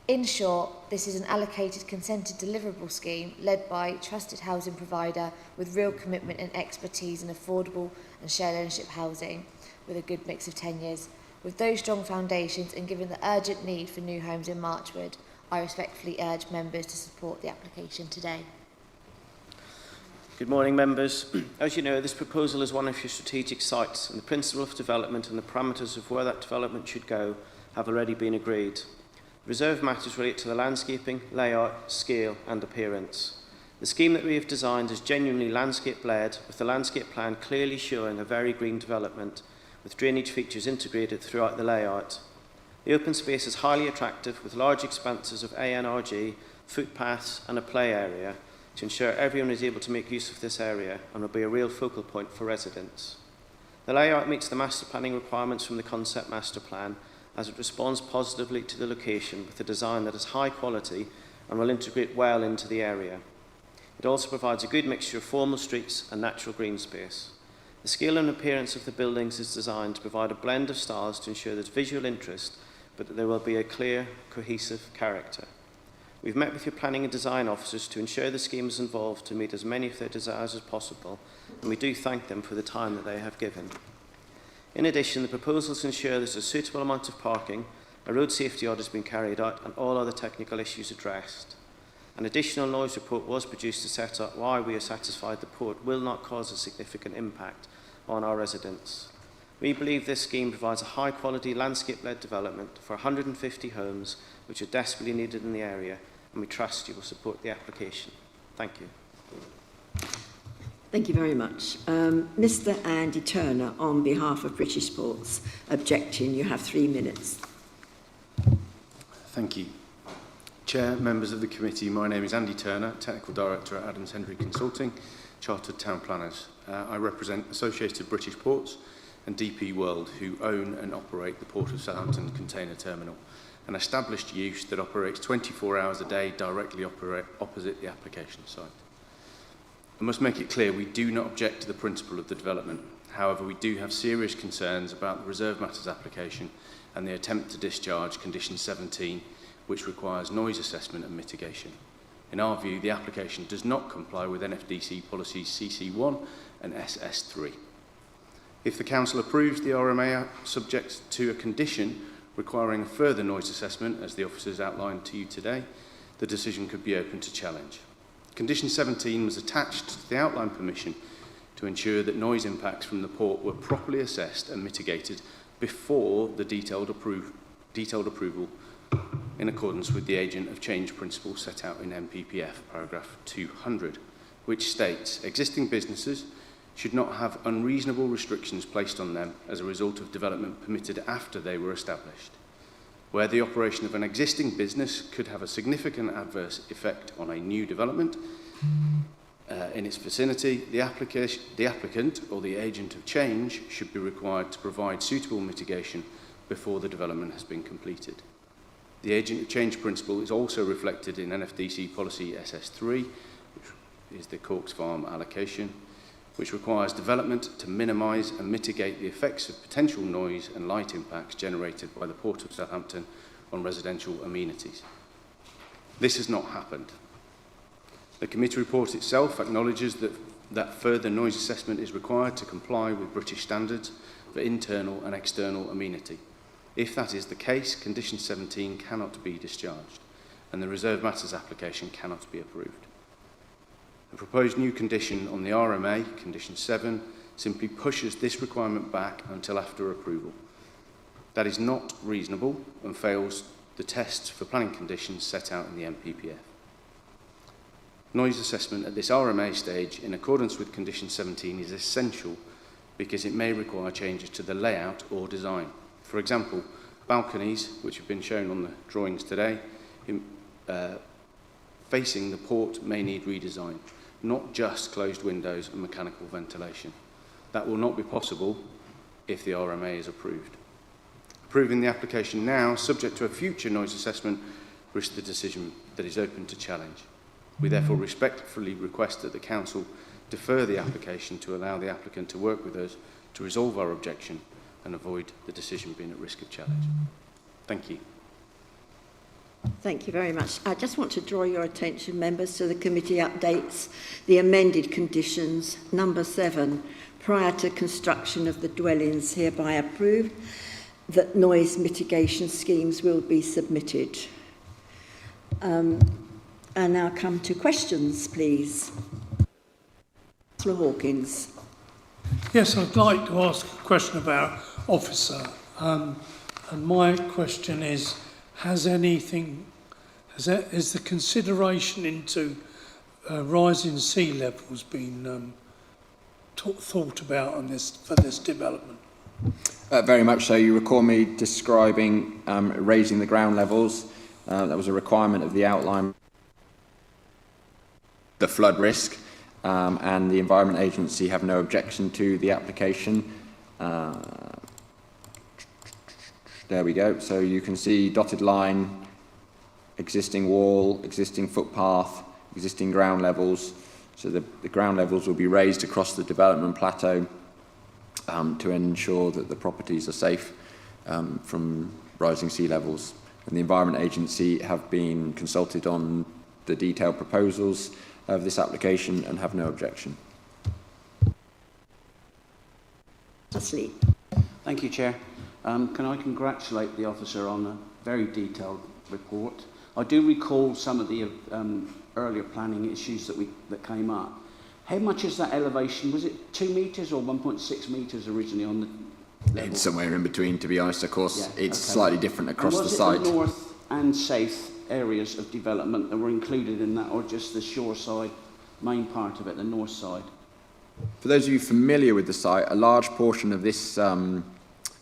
In short, this is an allocated consented deliverable scheme led by a trusted housing provider with real commitment and expertise in affordable and shared ownership housing with a good mix of tenures. With those strong foundations and given the urgent need for new homes in Marchwood, I respectfully urge members to support the application today. Good morning, members. As you know, this proposal is one of your strategic sites, and the principle of development and the parameters of where that development should go have already been agreed. Reserve matters relate to the landscaping, layout, scale and appearance. The scheme that we have designed is genuinely landscape-led, with the landscape plan clearly showing a very green development, with drainage features integrated throughout the layout. The open space is highly attractive, with large expanses of ANRG, footpaths and a play area to ensure everyone is able to make use of this area and will be a real focal point for residents. The layout meets the master planning requirements from the concept master plan, as it responds positively to the location with a design that is high quality and will integrate well into the area. It also provides a good mixture of formal streets and natural green space. The scale and appearance of the buildings is designed to provide a blend of styles to ensure there's visual interest, but that there will be a clear, cohesive character. We've met with your planning and design officers to ensure the scheme is involved to meet as many of their desires as possible, and we do thank them for the time that they have given. In addition, the proposals ensure there's a suitable amount of parking, a road safety audit has been carried out, and all other technical issues addressed. An additional noise report was produced to set out why we are satisfied the port will not cause a significant impact on our residents. We believe this scheme provides a high-quality landscape-led development for 150 homes which are desperately needed in the area, and we trust you will support the application. Thank you. Thank you very much. Mr. Andy Turner, on behalf of British Ports, objecting. You have 3 minutes. Thank you. Chair, members of the committee, my name is Andy Turner, Technical Director at Adams Henry Consulting, Chartered Town Planners. I represent Associated British Ports and DP World, who own and operate the Port of Southampton Container Terminal, an established use that operates 24 hours a day directly opposite the application site. I must make it clear we do not object to the principle of the development. However, we do have serious concerns about the Reserve Matters application and the attempt to discharge Condition 17, which requires noise assessment and mitigation. In our view, the application does not comply with NFDC policies CC1 and SS3. If the Council approves the RMA subject to a condition requiring a further noise assessment, as the officers outlined to you today, the decision could be open to challenge. Condition 17 was attached to the outline permission to ensure that noise impacts from the port were properly assessed and mitigated before the detailed approval in accordance with the agent of change principle set out in MPPF paragraph 200, which states existing businesses should not have unreasonable restrictions placed on them as a result of development permitted after they were established. Where the operation of an existing business could have a significant adverse effect on a new development in its vicinity, the applicant or the agent of change should be required to provide suitable mitigation before the development has been completed. The agent of change principle is also reflected in NFDC policy SS3, which is the Corks Farm allocation, which requires development to minimise and mitigate the effects of potential noise and light impacts generated by the Port of Southampton on residential amenities. This has not happened. The committee report itself acknowledges that further noise assessment is required to comply with British standards for internal and external amenity. If that is the case, Condition 17 cannot be discharged, and the Reserve Matters application cannot be approved. The proposed new condition on the RMA, Condition 7, simply pushes this requirement back until after approval. That is not reasonable and fails the tests for planning conditions set out in the MPPF. Noise assessment at this RMA stage, in accordance with Condition 17, is essential because it may require changes to the layout or design. For example, balconies, which have been shown on the drawings today, facing the port may need redesign, not just closed windows and mechanical ventilation. That will not be possible if the RMA is approved. Approving the application now, subject to a future noise assessment, risks the decision that is open to challenge. We therefore respectfully request that the Council defer the application to allow the applicant to work with us to resolve our objection and avoid the decision being at risk of challenge. Thank you. Thank you very much. I just want to draw your attention, members, to the committee updates, the amended conditions, number 7, prior to construction of the dwellings hereby approved, that noise mitigation schemes will be submitted. And now come to questions, please. Councillor Hawkins. Yes, I'd like to ask a question about officer. And my question is, is the consideration into rising sea levels been thought about on for this development? Very much so. You recall me describing raising the ground levels. That was a requirement of the outline. The flood risk, and the Environment Agency have no objection to the application. There we go. So you can see dotted line, existing wall, existing footpath, existing ground levels. So the ground levels will be raised across the development plateau to ensure that the properties are safe from rising sea levels. And the Environment Agency have been consulted on the detailed proposals of this application and have no objection. Asleep. Thank you, Chair. Can I congratulate the officer on a very detailed report? I do recall some of the earlier planning issues that came up. How much is that elevation? Was it 2 metres or 1.6 metres originally on the level? It's somewhere in between, to be honest. Of course, yeah, it's okay. slightly different across the site. Was it the north and south areas of development that were included in that, or just the shore side, main part of it, the north side? For those of you familiar with the site, a large portion of this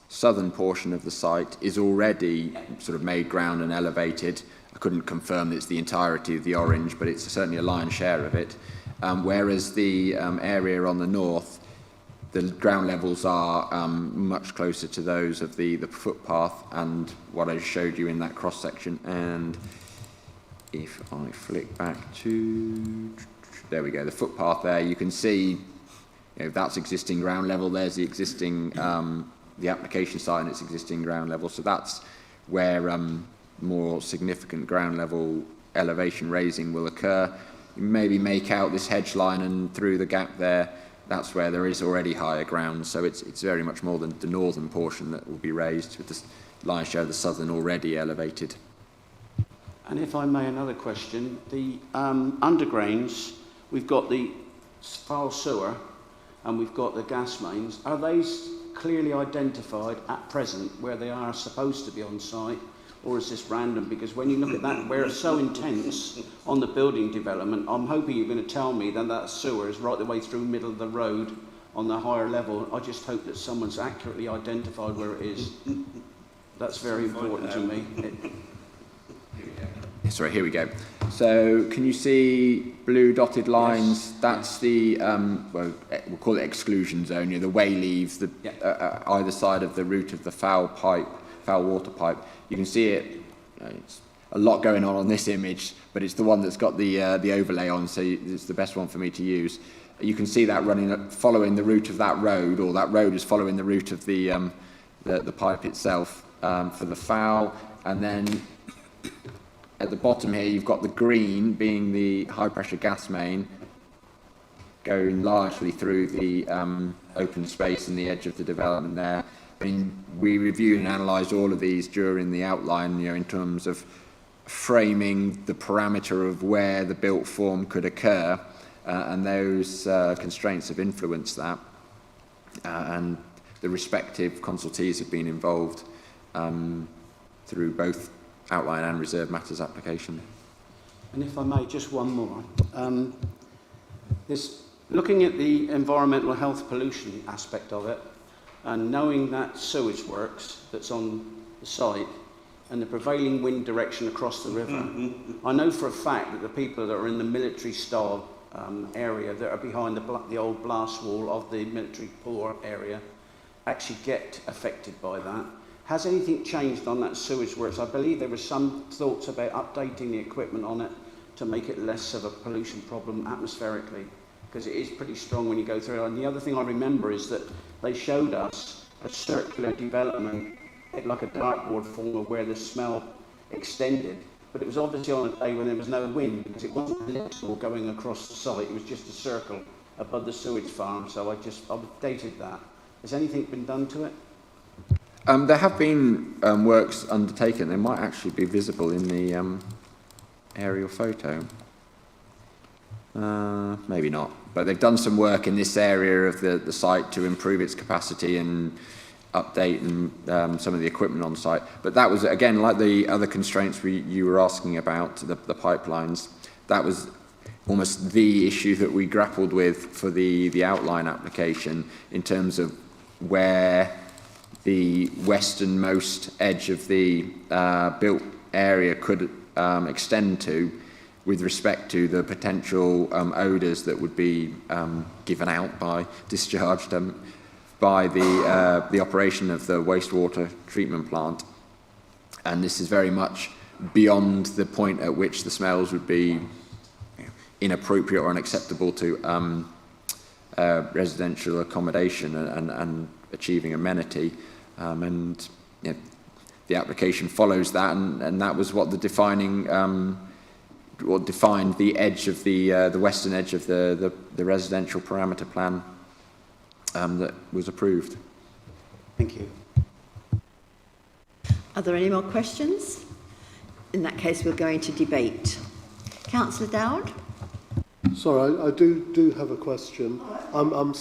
southern portion of the site is already sort of made ground and elevated. I couldn't confirm that it's the entirety of the orange, but it's certainly a lion's share of it. Whereas the area on the north, the ground levels are much closer to those of the footpath and what I showed you in that cross section. And if I flick back to, there we go, the footpath there, you can see, that's existing ground level. There's the existing, the application site and its existing ground level. So that's where more significant ground level elevation raising will occur. You maybe make out this hedge line, and through the gap there, that's where there is already higher ground. So it's very much more than the northern portion that will be raised, with the lion's share of the southern already elevated. And if I may, another question. The undergrounds, we've got the foul sewer and we've got the gas mains. Are these clearly identified at present where they are supposed to be on site, or is this random? Because when you look at that, where it's so intense on the building development, I'm hoping you're going to tell me that that sewer is right the way through middle of the road on the higher level. I just hope that someone's accurately identified where it is. That's very important to me. Sorry, here we go. So can you see blue dotted lines? Yes. That's the, well, we'll call it exclusion zone, the way leaves the, either side of the route of the foul water pipe. You can see it, it's a lot going on this image, but it's the one that's got the overlay on, so it's the best one for me to use. You can see that running, following the route of that road, or that road is following the route of the pipe itself for the foul, and then at the bottom here, you've got the green being the high-pressure gas main going largely through the open space in the edge of the development there. I mean, we reviewed and analysed all of these during the outline, in terms of framing the parameter of where the built form could occur, and those constraints have influenced that, and the respective consultees have been involved through both outline and reserve matters application. And if I may, just one more. Looking at the environmental health pollution aspect of it, and knowing that sewage works that's on the site, and the prevailing wind direction across the river, I know for a fact that the people that are in the military style area that are behind the old blast wall of the military pool area actually get affected by that. Has anything changed on that sewage works? I believe there were some thoughts about updating the equipment on it to make it less of a pollution problem atmospherically, because it is pretty strong when you go through it. And the other thing I remember is that they showed us a circular development, like a dartboard form of where the smell extended, but it was obviously on a day when there was no wind, because it wasn't elliptical going across the site, it was just a circle above the sewage farm, so I updated that. Has anything been done to it? There have been works undertaken. They might actually be visible in the aerial photo. Maybe not, but they've done some work in this area of the site to improve its capacity and update and some of the equipment on site. But that was, again, like the other constraints you were asking about, the pipelines, that was almost the issue that we grappled with for the outline application, in terms of where the westernmost edge of the built area could extend to, with respect to the potential odours that would be given out by, discharged by the operation of the wastewater treatment plant. And this is very much beyond the point at which the smells would be inappropriate or unacceptable to residential accommodation and achieving amenity. And the application follows that, and that was what the what defined the edge of the western edge of the residential parameter plan that was approved. Thank you. Are there any more questions? In that case, we're going to debate. Councillor Dowd? Sorry, I do have a question. I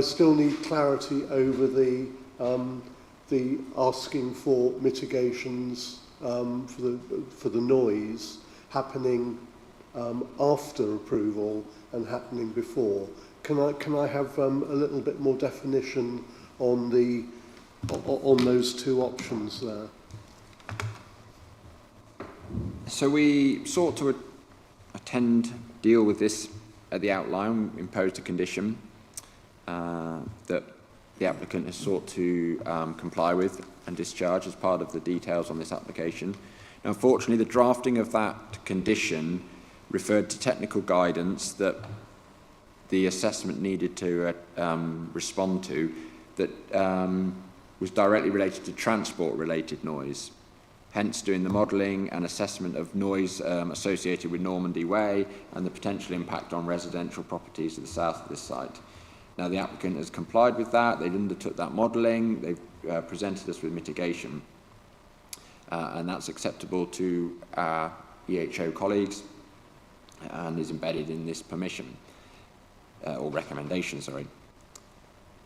still need clarity over the asking for mitigations for the noise happening after approval and happening before. Can I have a little bit more definition on those two options there? So we sought to deal with this at the outline, imposed a condition that the applicant has sought to comply with and discharge as part of the details on this application. Now, unfortunately, the drafting of that condition referred to technical guidance that the assessment needed to respond to that was directly related to transport-related noise. Hence, doing the modelling and assessment of noise associated with Normandy Way and the potential impact on residential properties to the south of this site. Now, the applicant has complied with that. They undertook that modelling. They've presented us with mitigation. And that's acceptable to our EHO colleagues and is embedded in this permission, or recommendation, sorry.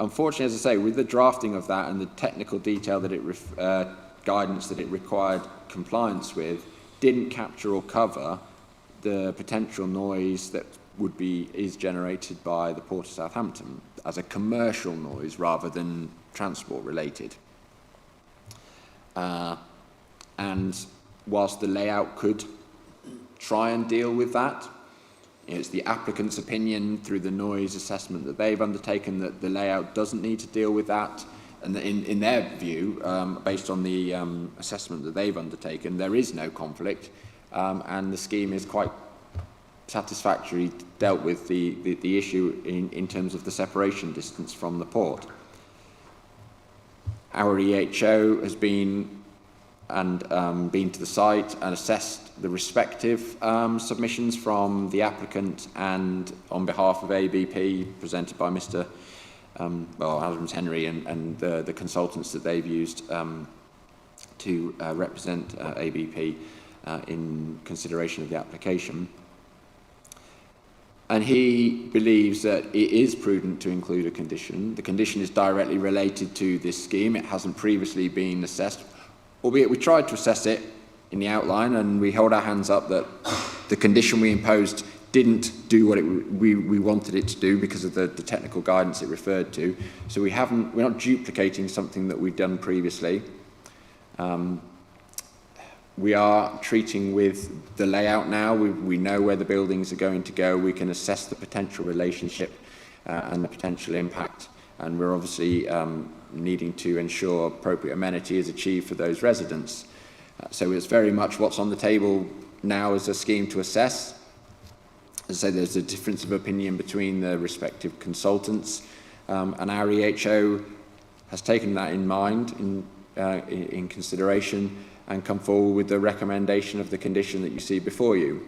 unfortunately, as I say, with the drafting of that and the technical detail that guidance that it required compliance with, didn't capture or cover the potential noise that is generated by the Port of Southampton as a commercial noise rather than transport related. And whilst the layout could try and deal with that, it's the applicant's opinion through the noise assessment that they've undertaken that the layout doesn't need to deal with that. And in their view, based on the assessment that they've undertaken, there is no conflict, and the scheme is quite satisfactorily dealt with the issue in terms of the separation distance from the port. Our EHO has been to the site and assessed the respective submissions from the applicant and on behalf of ABP presented by Mr. Adams Henry and the consultants that they've used to represent ABP in consideration of the application. And he believes that it is prudent to include a condition. The condition is directly related to this scheme. It hasn't previously been assessed, albeit we tried to assess it in the outline and we held our hands up that the condition we imposed didn't do what we wanted it to do because of the technical guidance it referred to. So we're not duplicating something that we've done previously. We are treating with the layout now. We know where the buildings are going to go. We can assess the potential relationship and the potential impact. And we're obviously needing to ensure appropriate amenity is achieved for those residents. So it's very much what's on the table now as a scheme to assess. As I say, there's a difference of opinion between the respective consultants, and our EHO has taken that in mind in consideration and come forward with the recommendation of the condition that you see before you.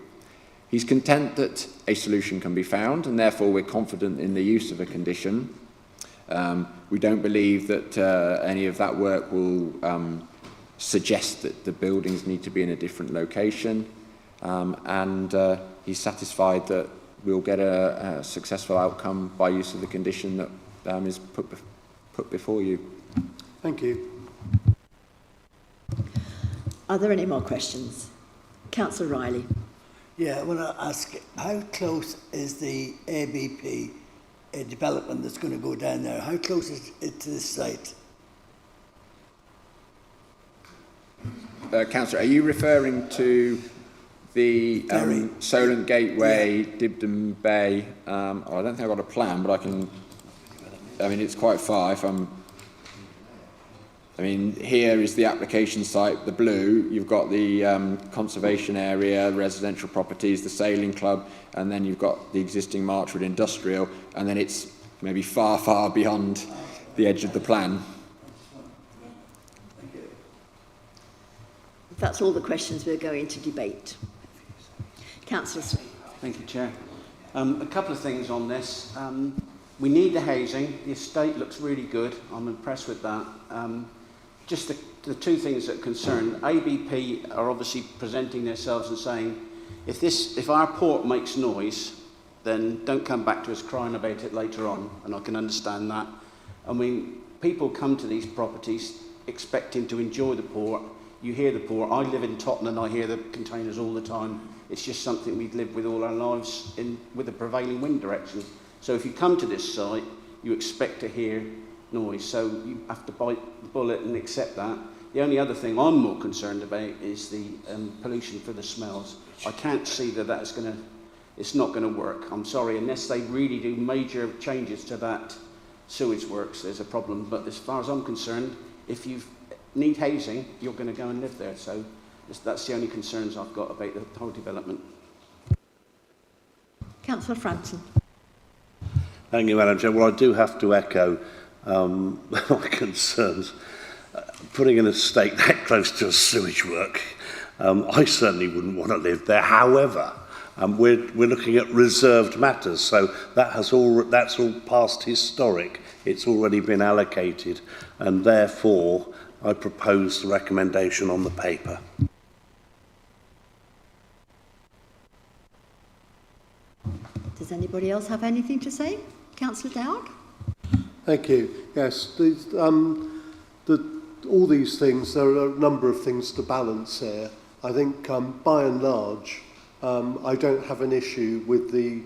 He's content that a solution can be found, and therefore we're confident in the use of a condition. We don't believe that any of that work will suggest that the buildings need to be in a different location, and he's satisfied that we'll get a successful outcome by use of the condition that is put before you. Thank you. Are there any more questions? Councillor Riley. Yeah, I want to ask, how close is the ABP development that's going to go down there? How close is it to this site? Councillor, are you referring to the Solent Gateway, Dibden Bay? I don't think I've got a plan, but it's quite far. Here is the application site, the blue. You've got the conservation area, residential properties, the sailing club, and then you've got the existing Marchwood Industrial, and then it's maybe far, far beyond the edge of the plan. That's all the questions we're going to debate. Councillor Swain. Thank you, Chair. A couple of things on this. We need the housing. The estate looks really good. I'm impressed with that. Just the two things that concern ABP are obviously presenting themselves and saying, if our port makes noise, then don't come back to us crying about it later on, and I can understand that. People come to these properties expecting to enjoy the port. You hear the port. I live in Tottenham, I hear the containers all the time. It's just something we've lived with all our lives with the prevailing wind direction. So if you come to this site, you expect to hear noise, so you have to bite the bullet and accept that. The only other thing I'm more concerned about is the pollution for the smells. I can't see it's not going to work. I'm sorry, unless they really do major changes to that sewage works, there's a problem. But as far as I'm concerned, if you need housing, you're going to go and live there. So that's the only concerns I've got about the whole development. Councillor Frampton. Thank you, Madam Chair. Well, I do have to echo my concerns. Putting an estate that close to a sewage work, I certainly wouldn't want to live there. However, we're looking at reserved matters, so that's all past historic. It's already been allocated, and therefore I propose the recommendation on the paper. Does anybody else have anything to say? Councillor Dowd? Thank you. Yes, all these things, there are a number of things to balance here. I think by and large, I don't have an issue with the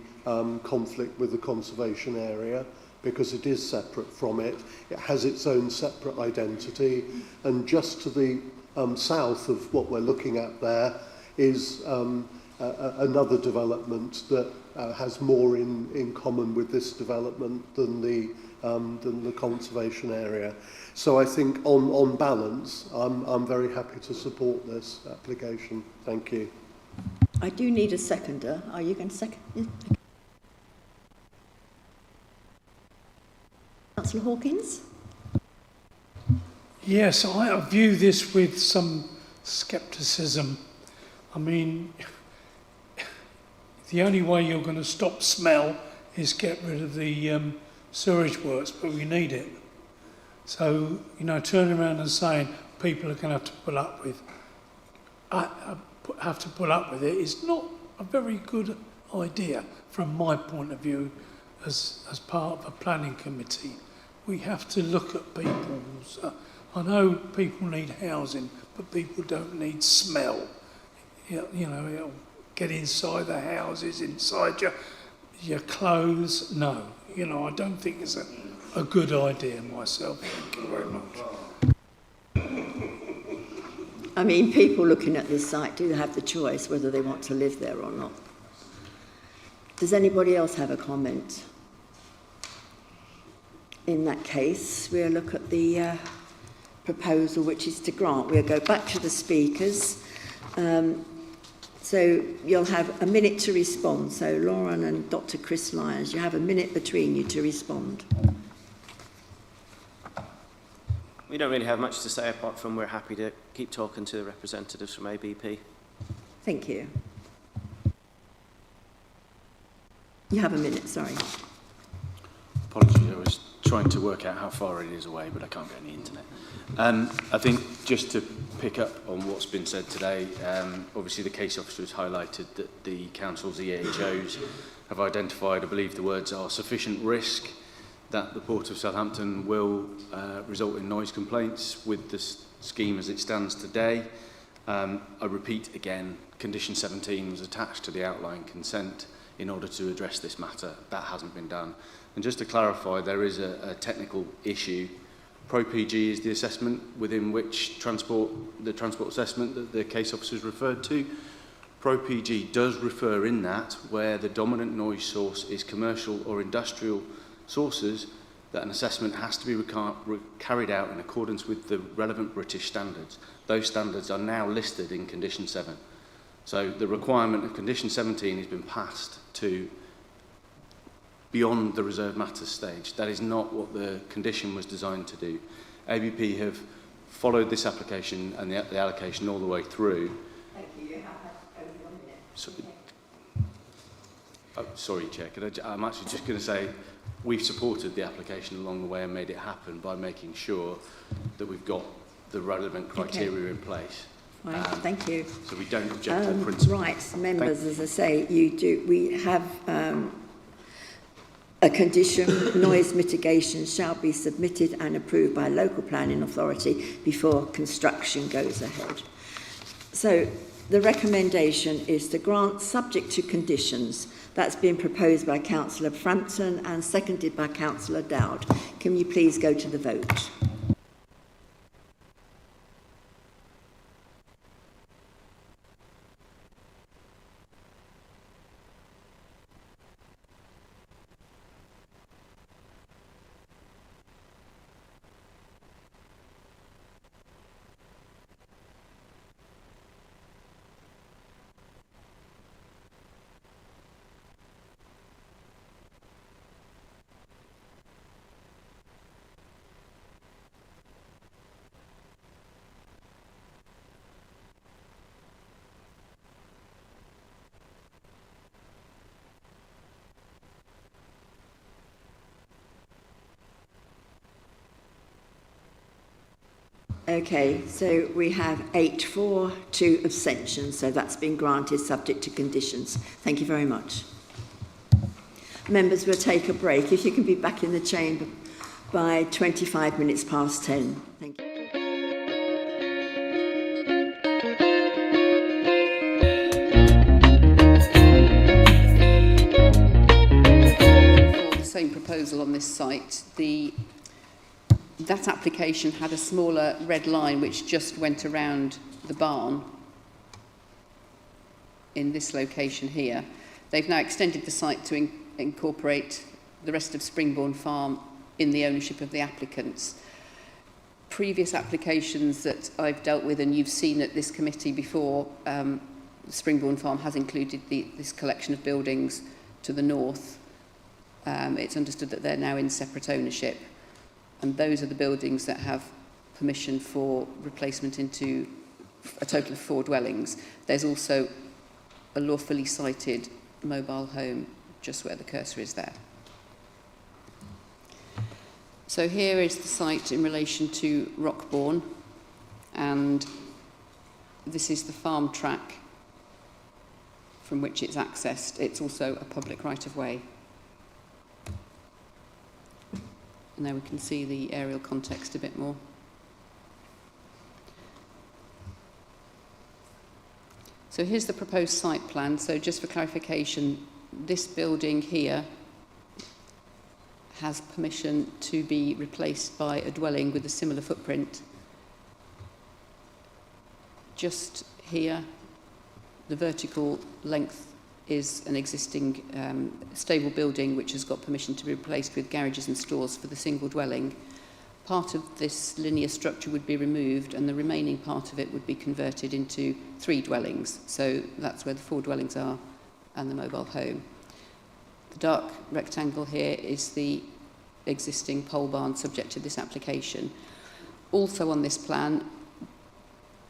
conflict with the conservation area because it is separate from it. It has its own separate identity, and just to the south of what we're looking at there is another development that has more in common with this development than the conservation area. So I think on balance, I'm very happy to support this application. Thank you. I do need a seconder. Are you going to second? Yeah. Councillor Hawkins? Yes, I view this with some scepticism. I mean, the only way you're going to stop smell is get rid of the sewage works, but we need it. So, you know, turning around and saying people are going to have to put up with it is not a very good idea from my point of view as part of a planning committee. We have to look at people's... I know people need housing, but people don't need smell. You know, it'll get inside the houses, inside your clothes. No, you know, I don't think it's a good idea myself. Thank you very much. I mean, people looking at this site do have the choice whether they want to live there or not. Does anybody else have a comment? In that case, we'll look at the proposal, which is to grant. We'll go back to the speakers. So you'll have a minute to respond. So Lauren and Dr. Chris Lyons, you have a minute between you to respond. We don't really have much to say apart from we're happy to keep talking to the representatives from ABP. Thank you. You have a minute, sorry. Apologies, I was trying to work out how far it is away, but I can't get any internet. I think just to pick up on what's been said today, obviously the case officer has highlighted that the council's EHOs have identified, I believe the words are, sufficient risk that the Port of Southampton will result in noise complaints with the scheme as it stands today. I repeat again, condition 17 was attached to the outline consent in order to address this matter. That hasn't been done. And just to clarify, there is a technical issue. Pro-PG is the assessment within which the transport assessment that the case officers referred to. Pro-PG does refer in that where the dominant noise source is commercial or industrial sources, that an assessment has to be carried out in accordance with the relevant British standards. Those standards are now listed in condition 7. So the requirement of condition 17 has been passed to beyond the reserve matters stage. That is not what the condition was designed to do. ABP have followed this application and the allocation all the way through. Thank you. You have over 1 minute. So, oh, sorry, Chair. I'm actually just going to say we've supported the application along the way and made it happen by making sure that we've got the relevant criteria in place. Right, thank you. So we don't object to the principle. Right, members, as I say, we have a condition, noise mitigation shall be submitted and approved by a local planning authority before construction goes ahead. So the recommendation is to grant subject to conditions. That's been proposed by Councillor Frampton and seconded by Councillor Dowd. Can you please go to the vote? Okay, so we have 8 for, 2 abstentions, so that's been granted subject to conditions. Thank you very much. Members, we'll take a break. If you can be back in the chamber by 25 minutes past 10. Thank you. For the same proposal on this site, that application had a smaller red line which just went around the barn in this location here. They've now extended the site to incorporate the rest of Springbourne Farm in the ownership of the applicants. Previous applications that I've dealt with, and you've seen at this committee before, Springbourne Farm has included this collection of buildings to the north. It's understood that they're now in separate ownership, and those are the buildings that have permission for replacement into a total of 4 dwellings. There's also a lawfully sited mobile home just where the cursor is there. So here is the site in relation to Rockbourne, and this is the farm track from which it's accessed. It's also a public right-of-way. And there we can see the aerial context a bit more. So here's the proposed site plan. So just for clarification, this building here has permission to be replaced by a dwelling with a similar footprint. Just here, the vertical length is an existing stable building which has got permission to be replaced with garages and stores for the single dwelling. Part of this linear structure would be removed and the remaining part of it would be converted into 3 dwellings. So that's where the 4 dwellings are and the mobile home. The dark rectangle here is the existing pole barn subject to this application. Also on this plan,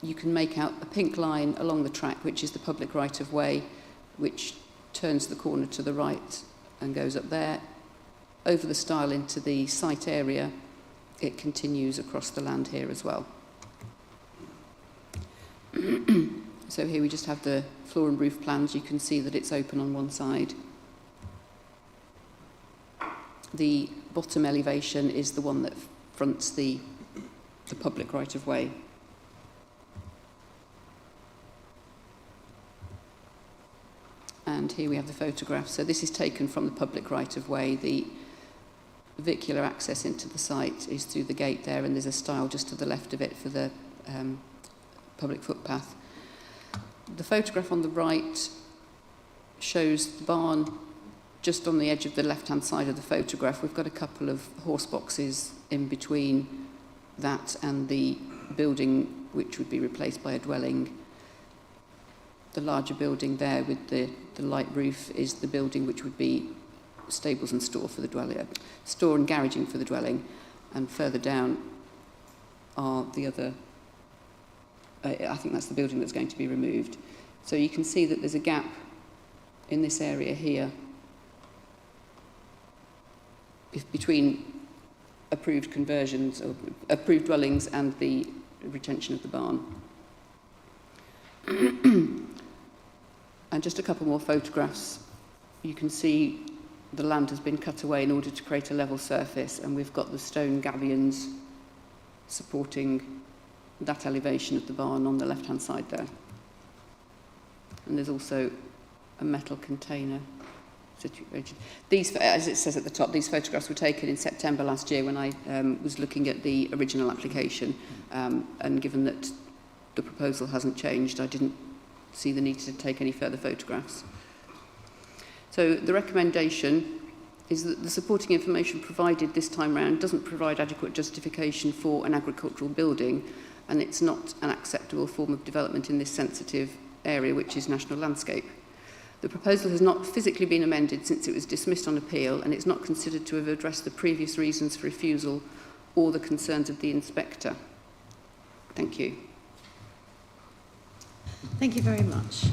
you can make out a pink line along the track, which is the public right-of-way, which turns the corner to the right and goes up there. Over the stile into the site area, it continues across the land here as well. So here we just have the floor and roof plans. You can see that it's open on one side. The bottom elevation is the one that fronts the public right-of-way. And here we have the photograph. So this is taken from the public right-of-way. The vehicular access into the site is through the gate there, and there's a stile just to the left of it for the public footpath. The photograph on the right shows the barn just on the edge of the left-hand side of the photograph. We've got a couple of horse boxes in between that and the building which would be replaced by a dwelling. The larger building there with the light roof is the building which would be stables and store for the dwelling, store and garaging for the dwelling, and further down are the other, I think that's the building that's going to be removed. So you can see that there's a gap in this area here between approved conversions or approved dwellings and the retention of the barn. And just a couple more photographs. You can see the land has been cut away in order to create a level surface, and we've got the stone gabions supporting that elevation of the barn on the left-hand side there. And there's also a metal container situation. These, as it says at the top, these photographs were taken in September last year when I was looking at the original application, and given that the proposal hasn't changed, I didn't see the need to take any further photographs. So the recommendation is that the supporting information provided this time round doesn't provide adequate justification for an agricultural building, and it's not an acceptable form of development in this sensitive area, which is national landscape. The proposal has not physically been amended since it was dismissed on appeal, and it's not considered to have addressed the previous reasons for refusal or the concerns of the inspector. Thank you. Thank you very much.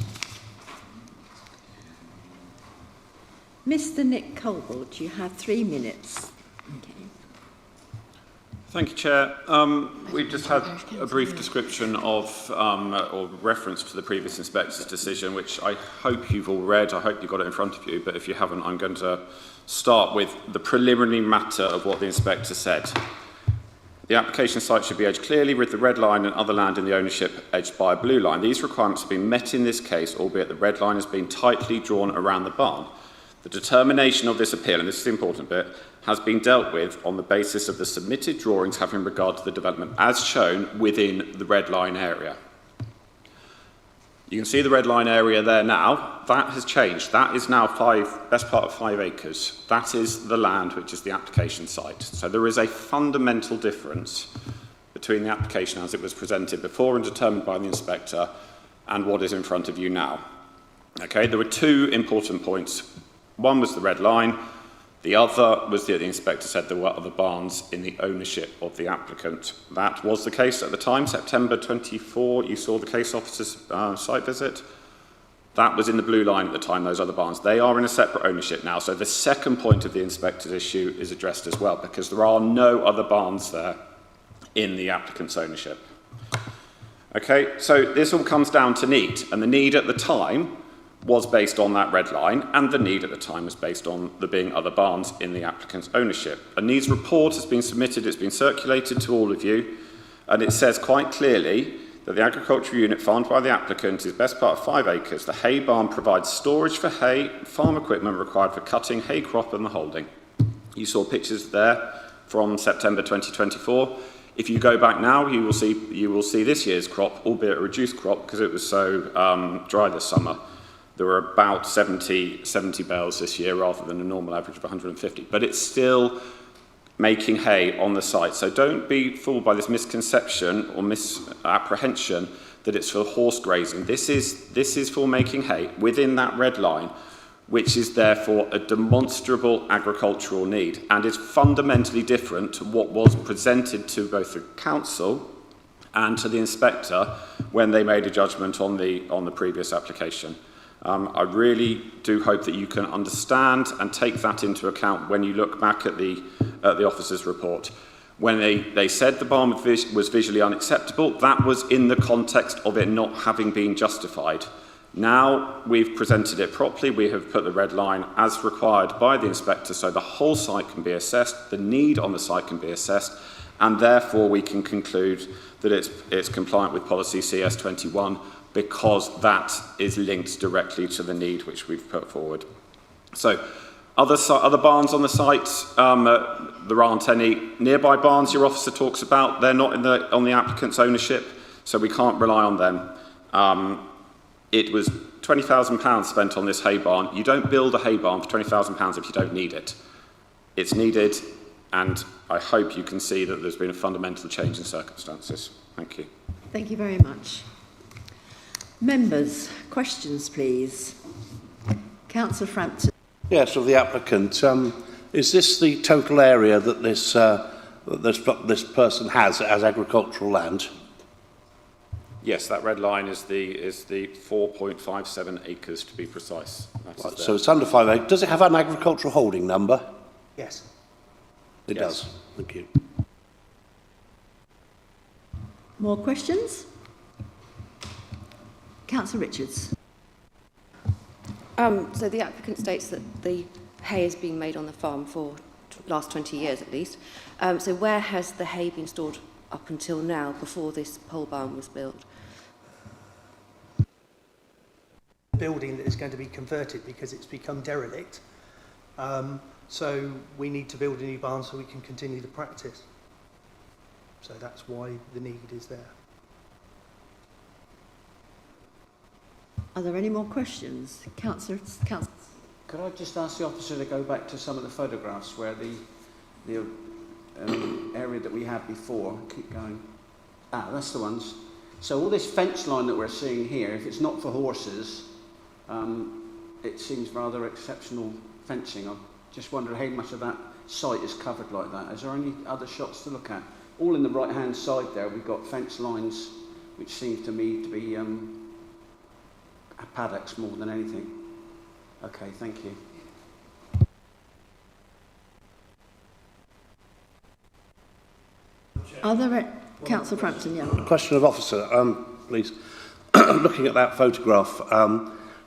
Mr. Nick Colbold, you have 3 minutes. Okay. Thank you, Chair. We've just had a brief description of, or reference to the previous inspector's decision, which I hope you've all read. I hope you've got it in front of you, but if you haven't, I'm going to start with the preliminary matter of what the inspector said. The application site should be edged clearly with the red line and other land in the ownership edged by a blue line. These requirements have been met in this case, albeit the red line has been tightly drawn around the barn. The determination of this appeal, and this is the important bit, has been dealt with on the basis of the submitted drawings having regard to the development as shown within the red line area. You can see the red line area there now. That has changed. That is now best part of 5 acres. That is the land which is the application site. So there is a fundamental difference between the application as it was presented before and determined by the inspector and what is in front of you now. Okay, there were 2 important points. One was the red line. The other was that the inspector said there were other barns in the ownership of the applicant. That was the case at the time, September 24, you saw the case officer's site visit. That was in the blue line at the time, those other barns. They are in a separate ownership now, so the second point of the inspector's issue is addressed as well, because there are no other barns there in the applicant's ownership. Okay, so this all comes down to need, and the need at the time was based on that red line, and the need at the time was based on there being other barns in the applicant's ownership. A needs report has been submitted, it's been circulated to all of you, and it says quite clearly that the agricultural unit farmed by the applicant is best part of 5 acres. The hay barn provides storage for hay, farm equipment required for cutting, hay crop and the holding. You saw pictures there from September 2024. If you go back now, you will see this year's crop, albeit a reduced crop because it was so dry this summer. There were about 70 bales this year rather than a normal average of 150. But it's still making hay on the site. So don't be fooled by this misconception or misapprehension that it's for horse grazing. This is for making hay within that red line, which is therefore a demonstrable agricultural need and is fundamentally different to what was presented to both the council and to the inspector when they made a judgment on the previous application. I really do hope that you can understand and take that into account when you look back at the officer's report. When they said the barn was visually unacceptable, that was in the context of it not having been justified. Now we've presented it properly, we have put the red line as required by the inspector so the whole site can be assessed, the need on the site can be assessed, and therefore we can conclude that it's compliant with policy CS21 because that is linked directly to the need which we've put forward. So other barns on the site, there aren't any nearby barns your officer talks about. They're not on the applicant's ownership, so we can't rely on them. It was £20,000 spent on this hay barn. You don't build a hay barn for £20,000 if you don't need it. It's needed, and I hope you can see that there's been a fundamental change in circumstances. Thank you. Thank you very much. Members, questions please. Councillor Frampton. Yes, of the applicant. Is this the total area that this person has as agricultural land? Yes, that red line is the 4.57 acres to be precise. Right, so it's under 5 acres. Does it have an agricultural holding number? Yes. It does. Thank you. More questions? Councillor Richards. So the applicant states that the hay is being made on the farm for the last 20 years at least. So where has the hay been stored up until now, before this pole barn was built? Building that is going to be converted because it's become derelict. So we need to build a new barn so we can continue the practice. So that's why the need is there. Are there any more questions? Councillor. Could I just ask the officer to go back to some of the photographs where the area that we had before, keep going. That's the ones. So all this fence line that we're seeing here, if it's not for horses, it seems rather exceptional fencing. I just wonder how much of that site is covered like that. Is there any other shots to look at? All in the right-hand side there, we've got fence lines, which seems to me to be paddocks more than anything. Okay, thank you. Are there... Councillor Frampton, yeah. Question of officer, please. Looking at that photograph,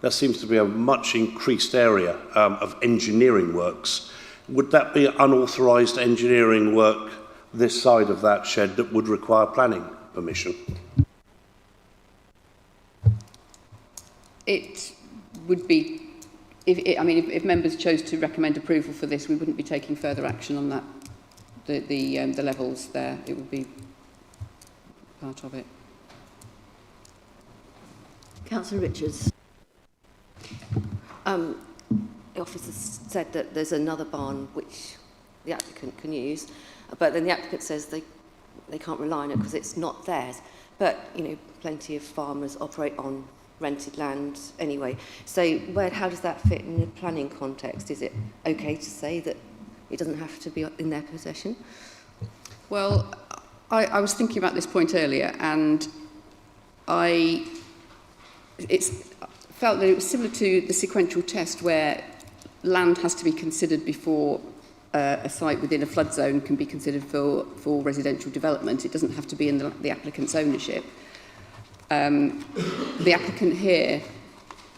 there seems to be a much increased area of engineering works. Would that be unauthorised engineering work this side of that shed that would require planning permission? It would be, if members chose to recommend approval for this, we wouldn't be taking further action on that. The levels there, it would be part of it. Councillor Richards. The officer said that there's another barn which the applicant can use, but then the applicant says they can't rely on it because it's not theirs. But, you know, plenty of farmers operate on rented land anyway. So how does that fit in the planning context? Is it okay to say that it doesn't have to be in their possession? Well, I was thinking about this point earlier, and I felt that it was similar to the sequential test where land has to be considered before a site within a flood zone can be considered for residential development. It doesn't have to be in the applicant's ownership. The applicant here,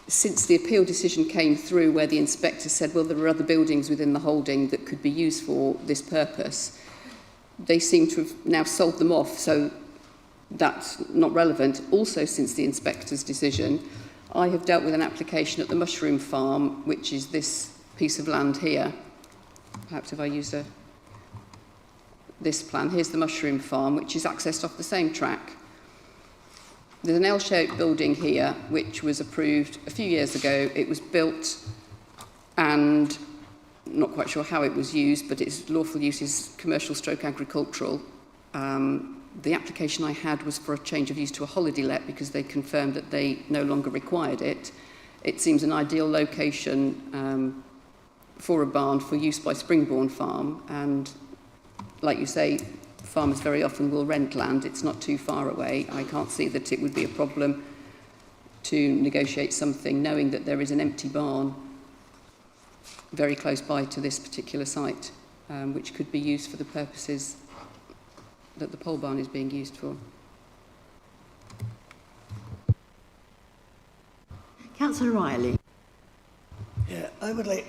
since the appeal decision came through where the inspector said, well, there are other buildings within the holding that could be used for this purpose, they seem to have now sold them off, so that's not relevant. Also, since the inspector's decision, I have dealt with an application at the Mushroom Farm, which is this piece of land here. Perhaps if I use this plan, here's the Mushroom Farm, which is accessed off the same track. There's an L-shaped building here, which was approved a few years ago. It was built, and I'm not quite sure how it was used, but its lawful use is commercial stroke agricultural. The application I had was for a change of use to a holiday let because they confirmed that they no longer required it. It seems an ideal location for a barn for use by Springbourne Farm, and like you say, farmers very often will rent land. It's not too far away. I can't see that it would be a problem to negotiate something knowing that there is an empty barn very close by to this particular site, which could be used for the purposes that the pole barn is being used for. Councillor Riley. Yeah, I would like,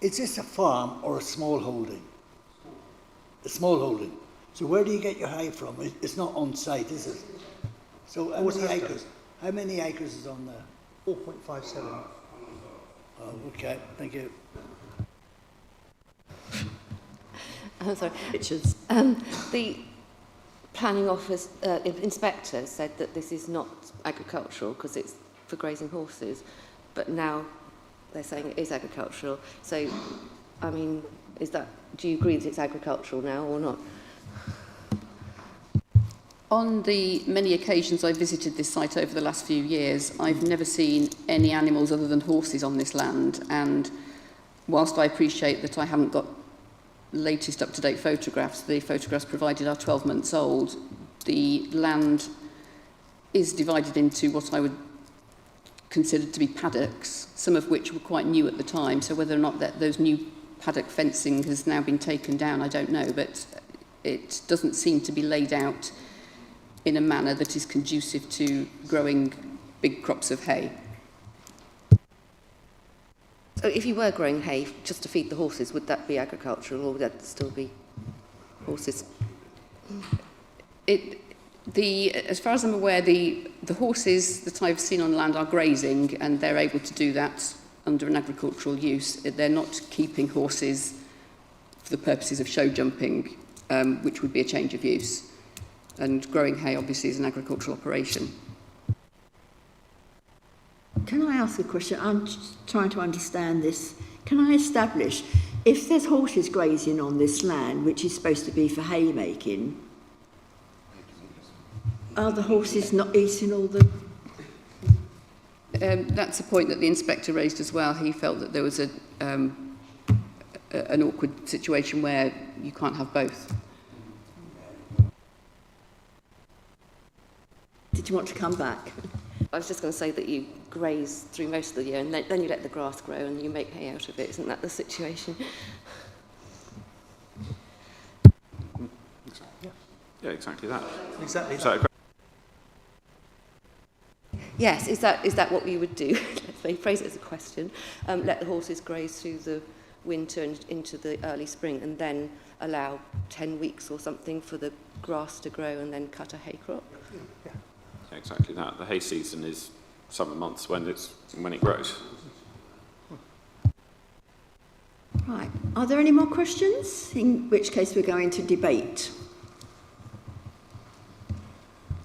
is this a farm or a small holding? A small holding. So where do you get your hay from? It's not on site, is it? So how many acres? How many acres is on there? 4.57. Oh, okay, thank you. I'm sorry. Richards. The planning office inspector said that this is not agricultural because it's for grazing horses, but now they're saying it is agricultural. So, I mean, do you agree that it's agricultural now or not? On the many occasions I visited this site over the last few years, I've never seen any animals other than horses on this land, and whilst I appreciate that I haven't got latest up-to-date photographs, the photographs provided are 12 months old, the land is divided into what I would consider to be paddocks, some of which were quite new at the time, so whether or not those new paddock fencing has now been taken down, I don't know, but it doesn't seem to be laid out in a manner that is conducive to growing big crops of hay. So if you were growing hay just to feed the horses, would that be agricultural or would that still be horses? As far as I'm aware, the horses that I've seen on land are grazing, and they're able to do that under an agricultural use. They're not keeping horses for the purposes of show jumping, which would be a change of use. And growing hay obviously is an agricultural operation. Can I ask a question? I'm just trying to understand this. Can I establish, if there's horses grazing on this land, which is supposed to be for haymaking, are the horses not eating all the... That's a point that the inspector raised as well. He felt that there was an awkward situation where you can't have both. Did you want to come back? I was just going to say that you graze through most of the year and then you let the grass grow and you make hay out of it. Isn't that the situation? Yeah, exactly that. Exactly that. Yes, is that what we would do? Let's phrase it as a question. Let the horses graze through the winter and into the early spring, and then allow 10 weeks or something for the grass to grow, and then cut a hay crop? Yeah, exactly that. The hay season is summer months when it grows. Right. Are there any more questions? In which case we're going to debate.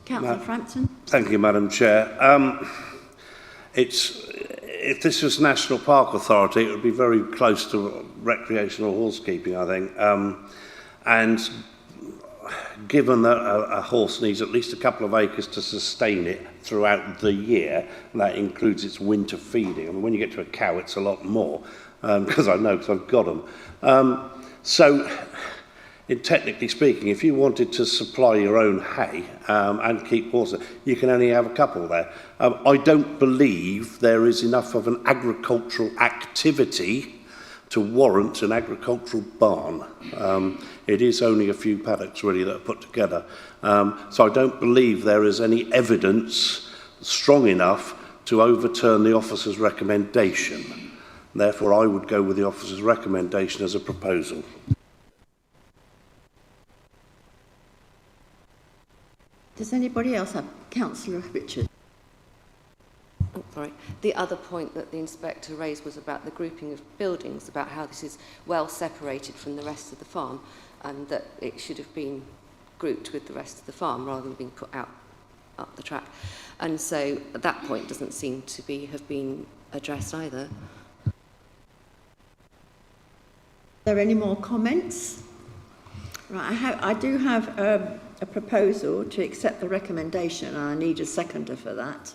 Councillor Frampton. Thank you, Madam Chair. If this was National Park Authority, it would be very close to recreational horsekeeping, I think. And given that a horse needs at least a couple of acres to sustain it throughout the year, and that includes its winter feeding. I mean, when you get to a cow, it's a lot more, because I know, because I've got them. Technically speaking, if you wanted to supply your own hay and keep horses, you can only have a couple there. I don't believe there is enough of an agricultural activity to warrant an agricultural barn. It is only a few paddocks really that are put together. So I don't believe there is any evidence strong enough to overturn the officer's recommendation. Therefore, I would go with the officer's recommendation as a proposal. Does anybody else have? Councillor Richard. Oh, sorry. The other point that the inspector raised was about the grouping of buildings, about how this is well separated from the rest of the farm, and that it should have been grouped with the rest of the farm rather than being put out up the track. And so that point doesn't seem to have been addressed either. Are there any more comments? Right, I do have a proposal to accept the recommendation, and I need a seconder for that.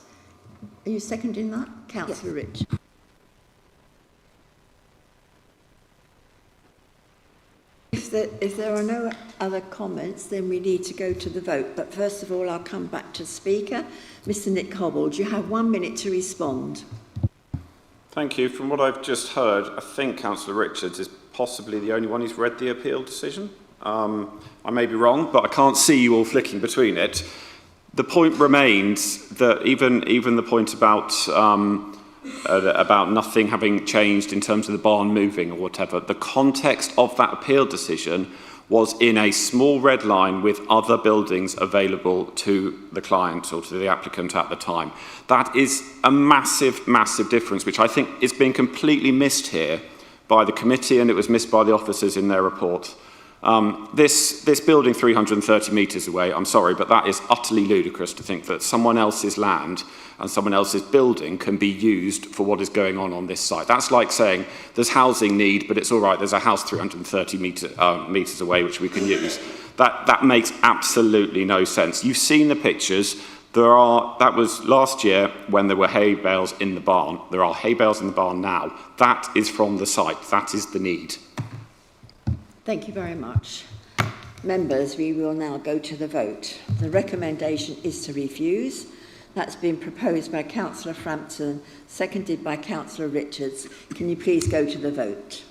Are you seconding that? Councillor Rich. If there are no other comments, then we need to go to the vote. But first of all, I'll come back to the Speaker. Mr Nick Cobbold, you have 1 minute to respond. Thank you. From what I've just heard, I think Councillor Richards is possibly the only one who's read the appeal decision. I may be wrong, but I can't see you all flicking between it. The point remains that even the point about nothing having changed in terms of the barn moving or whatever, the context of that appeal decision was in a small red line with other buildings available to the client or to the applicant at the time. That is a massive, massive difference, which I think is being completely missed here by the committee, and it was missed by the officers in their report. This building 330 metres away, I'm sorry, but that is utterly ludicrous to think that someone else's land and someone else's building can be used for what is going on this site. That's like saying there's housing need, but it's all right, there's a house 330 metres away which we can use. That makes absolutely no sense. You've seen the pictures. That was last year when there were hay bales in the barn. There are hay bales in the barn now. That is from the site. That is the need. Thank you very much. Members, we will now go to the vote. The recommendation is to refuse. That's been proposed by Councillor Frampton, seconded by Councillor Richards. Can you please go to the vote?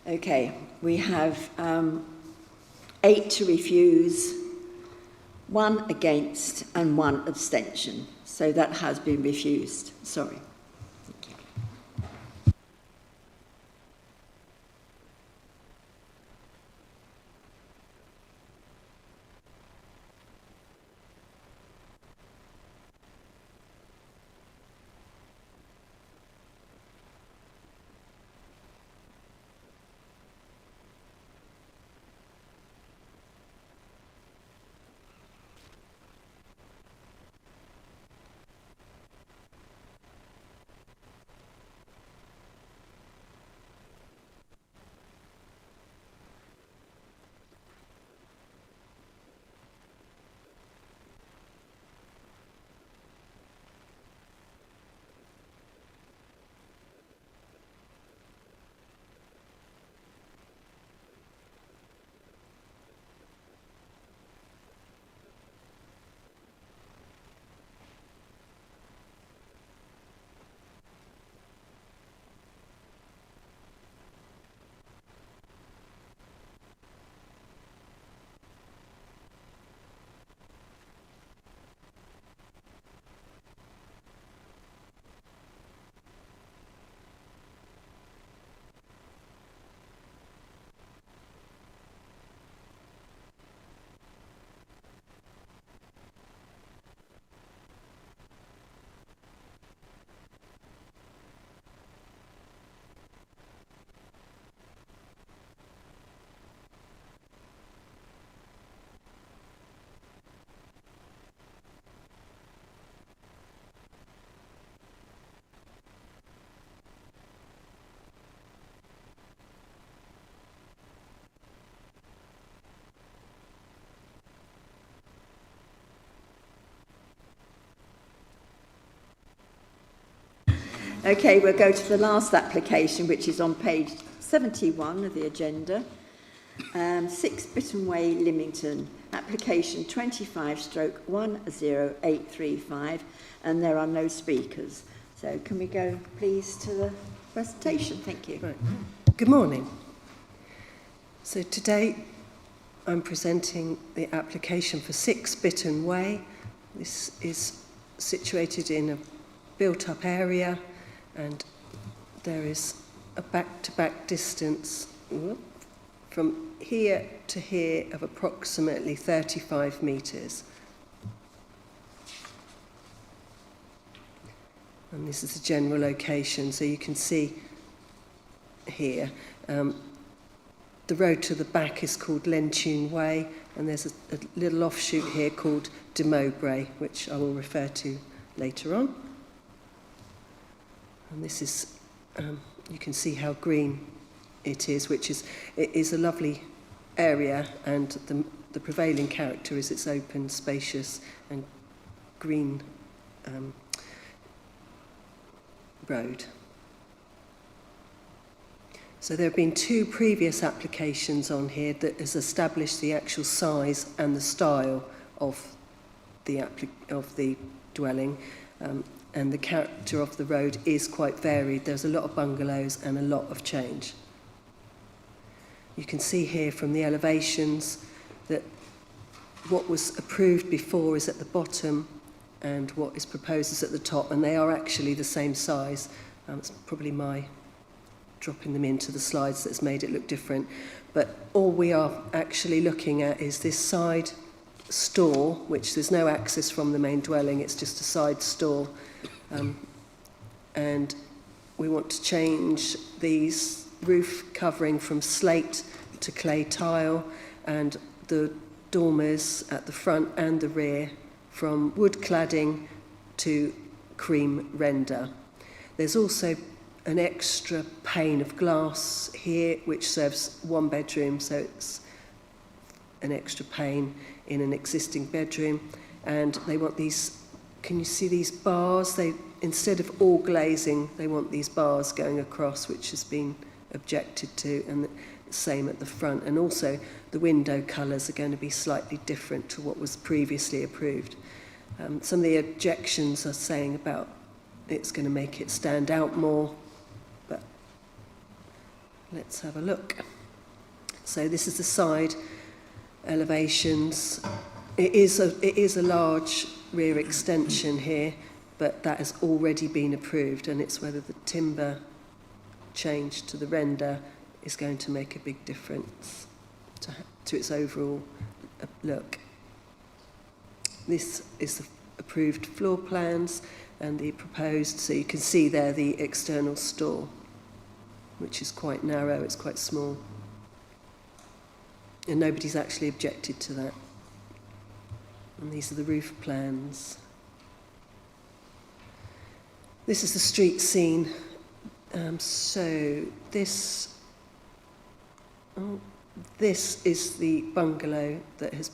Okay, we have 8 to refuse, 1 against and 1 abstention. So that has been refused. Sorry. Thank you. Okay, we'll go to the last application, which is on page 71 of the agenda. 6 Bitton Way, Lymington, application 25/10835, and there are no speakers. So can we go, please, to the presentation? Thank you. Right. Good morning. So today I'm presenting the application for 6 Bitton Way. This is situated in a built-up area, and there is a back-to-back distance from here to here of approximately 35 metres. And this is the general location, so you can see here. The road to the back is called Lentune Way, and there's a little offshoot here called De Mowbray, which I will refer to later on. And this is, you can see how green it is, it is a lovely area, and the prevailing character is its open, spacious and green road. So there have been 2 previous applications on here that has established the actual size and the style of the dwelling, and the character of the road is quite varied. There's a lot of bungalows and a lot of change. You can see here from the elevations that what was approved before is at the bottom and what is proposed is at the top, and they are actually the same size. It's probably my dropping them into the slides that's made it look different. But all we are actually looking at is this side store, which there's no access from the main dwelling, it's just a side store. And we want to change these roof covering from slate to clay tile, and the dormers at the front and the rear from wood cladding to cream render. There's also an extra pane of glass here which serves 1 bedroom, so it's an extra pane in an existing bedroom. And they want these, can you see these bars? They, instead of all glazing, they want these bars going across, which has been objected to, and the same at the front. And also the window colours are going to be slightly different to what was previously approved. Some of the objections are saying about it's going to make it stand out more, but let's have a look. So this is the side elevations. It is a large rear extension here, but that has already been approved, and it's whether the timber change to the render is going to make a big difference to its overall look. This is the approved floor plans and the proposed, so you can see there the external store, which is quite narrow, it's quite small. And nobody's actually objected to that. And these are the roof plans. This is the street scene. So this is the bungalow that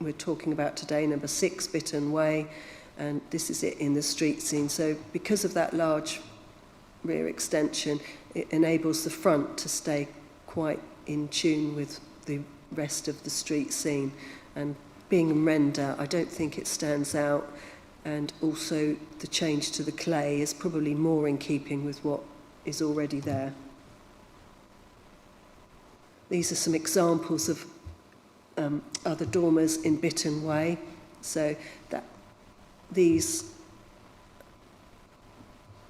we're talking about today, number 6 Bitton Way, and this is it in the street scene. So because of that large rear extension, it enables the front to stay quite in tune with the rest of the street scene. And being a render, I don't think it stands out, and also the change to the clay is probably more in keeping with what is already there. These are some examples of other dormers in Bitton Way. So that these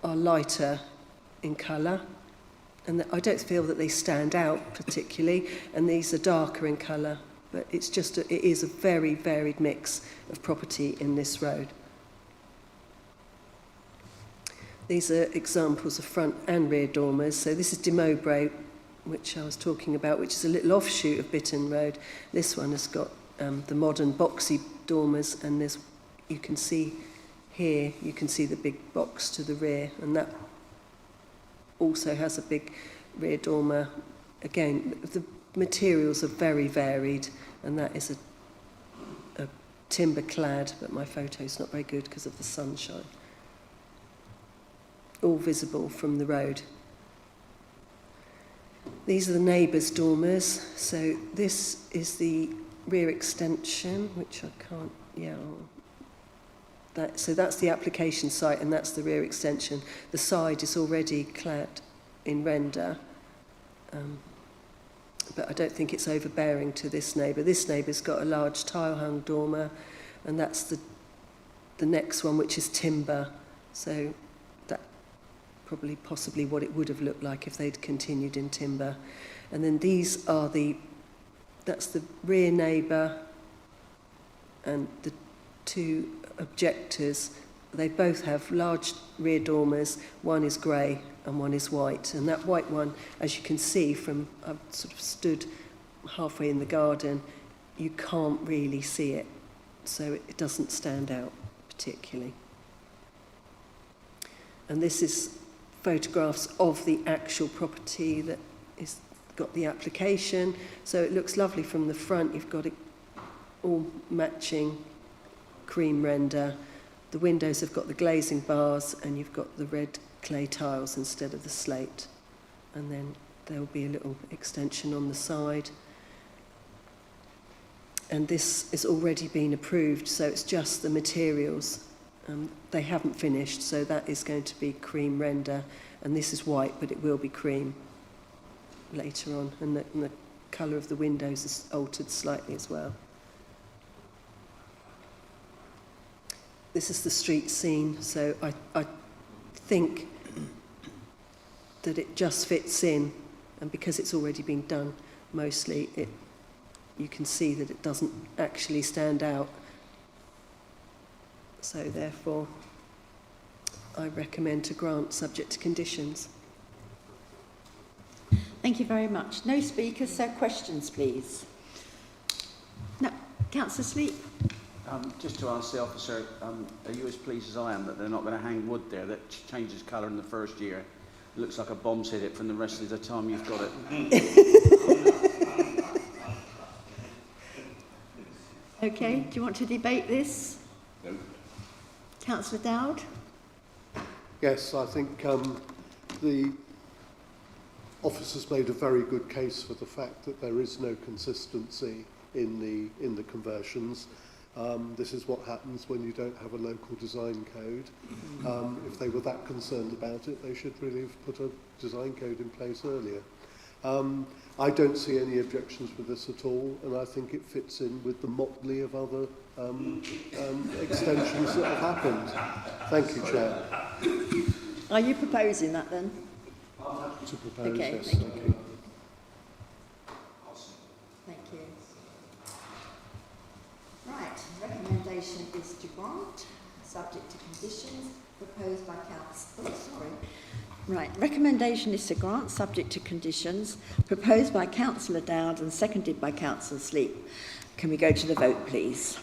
are lighter in colour, and I don't feel that they stand out particularly, and these are darker in colour, but it is a very varied mix of property in this road. These are examples of front and rear dormers. So this is De Mowbray, which I was talking about, which is a little offshoot of Bitton Road. This one has got the modern boxy dormers, and you can see here, you can see the big box to the rear, and that also has a big rear dormer. Again, the materials are very varied, and that is a timber clad, but my photo's not very good because of the sunshine. all visible from the road. These are the neighbours' dormers. So this is the rear extension, which I can't, so that's the application site and that's the rear extension. The side is already clad in render, but I don't think it's overbearing to this neighbour. This neighbour's got a large tile-hung dormer, and that's the next one, which is timber. So that probably possibly what it would have looked like if they'd continued in timber. And then these are that's the rear neighbour and the two objectors. They both have large rear dormers. One is grey and one is white. And that white one, as you can see from, I've sort of stood halfway in the garden, you can't really see it. So it doesn't stand out particularly. And this is photographs of the actual property that is got the application. So it looks lovely from the front. You've got it all matching cream render. The windows have got the glazing bars and you've got the red clay tiles instead of the slate. And then there'll be a little extension on the side. And this has already been approved, so it's just the materials. They haven't finished, so that is going to be cream render. And this is white, but it will be cream later on. And the colour of the windows is altered slightly as well. This is the street scene, so I think that it just fits in, and because it's already been done mostly, you can see that it doesn't actually stand out. So therefore, I recommend to grant subject to conditions. Thank you very much. No speakers, so questions, please. No, Councillor Sleep. Just to ask the officer, are you as pleased as I am that they're not going to hang wood there that changes colour in the first year? It looks like a bomb's hit it from the rest of the time you've got it. Okay, do you want to debate this? No. Councillor Dowd? Yes, I think the officers made a very good case for the fact that there is no consistency in the conversions. This is what happens when you don't have a local design code. If they were that concerned about it, they should really have put a design code in place earlier. I don't see any objections with this at all, and I think it fits in with the motley of other extensions that have happened. Thank you, Chair. Are you proposing that then? To propose, okay, yes, thank you. Thank you. Right, recommendation is to grant, subject to conditions proposed by council. Right, recommendation is to grant, subject to conditions proposed by Councillor Dowd and seconded by Councillor Sleep. Can we go to the vote, please?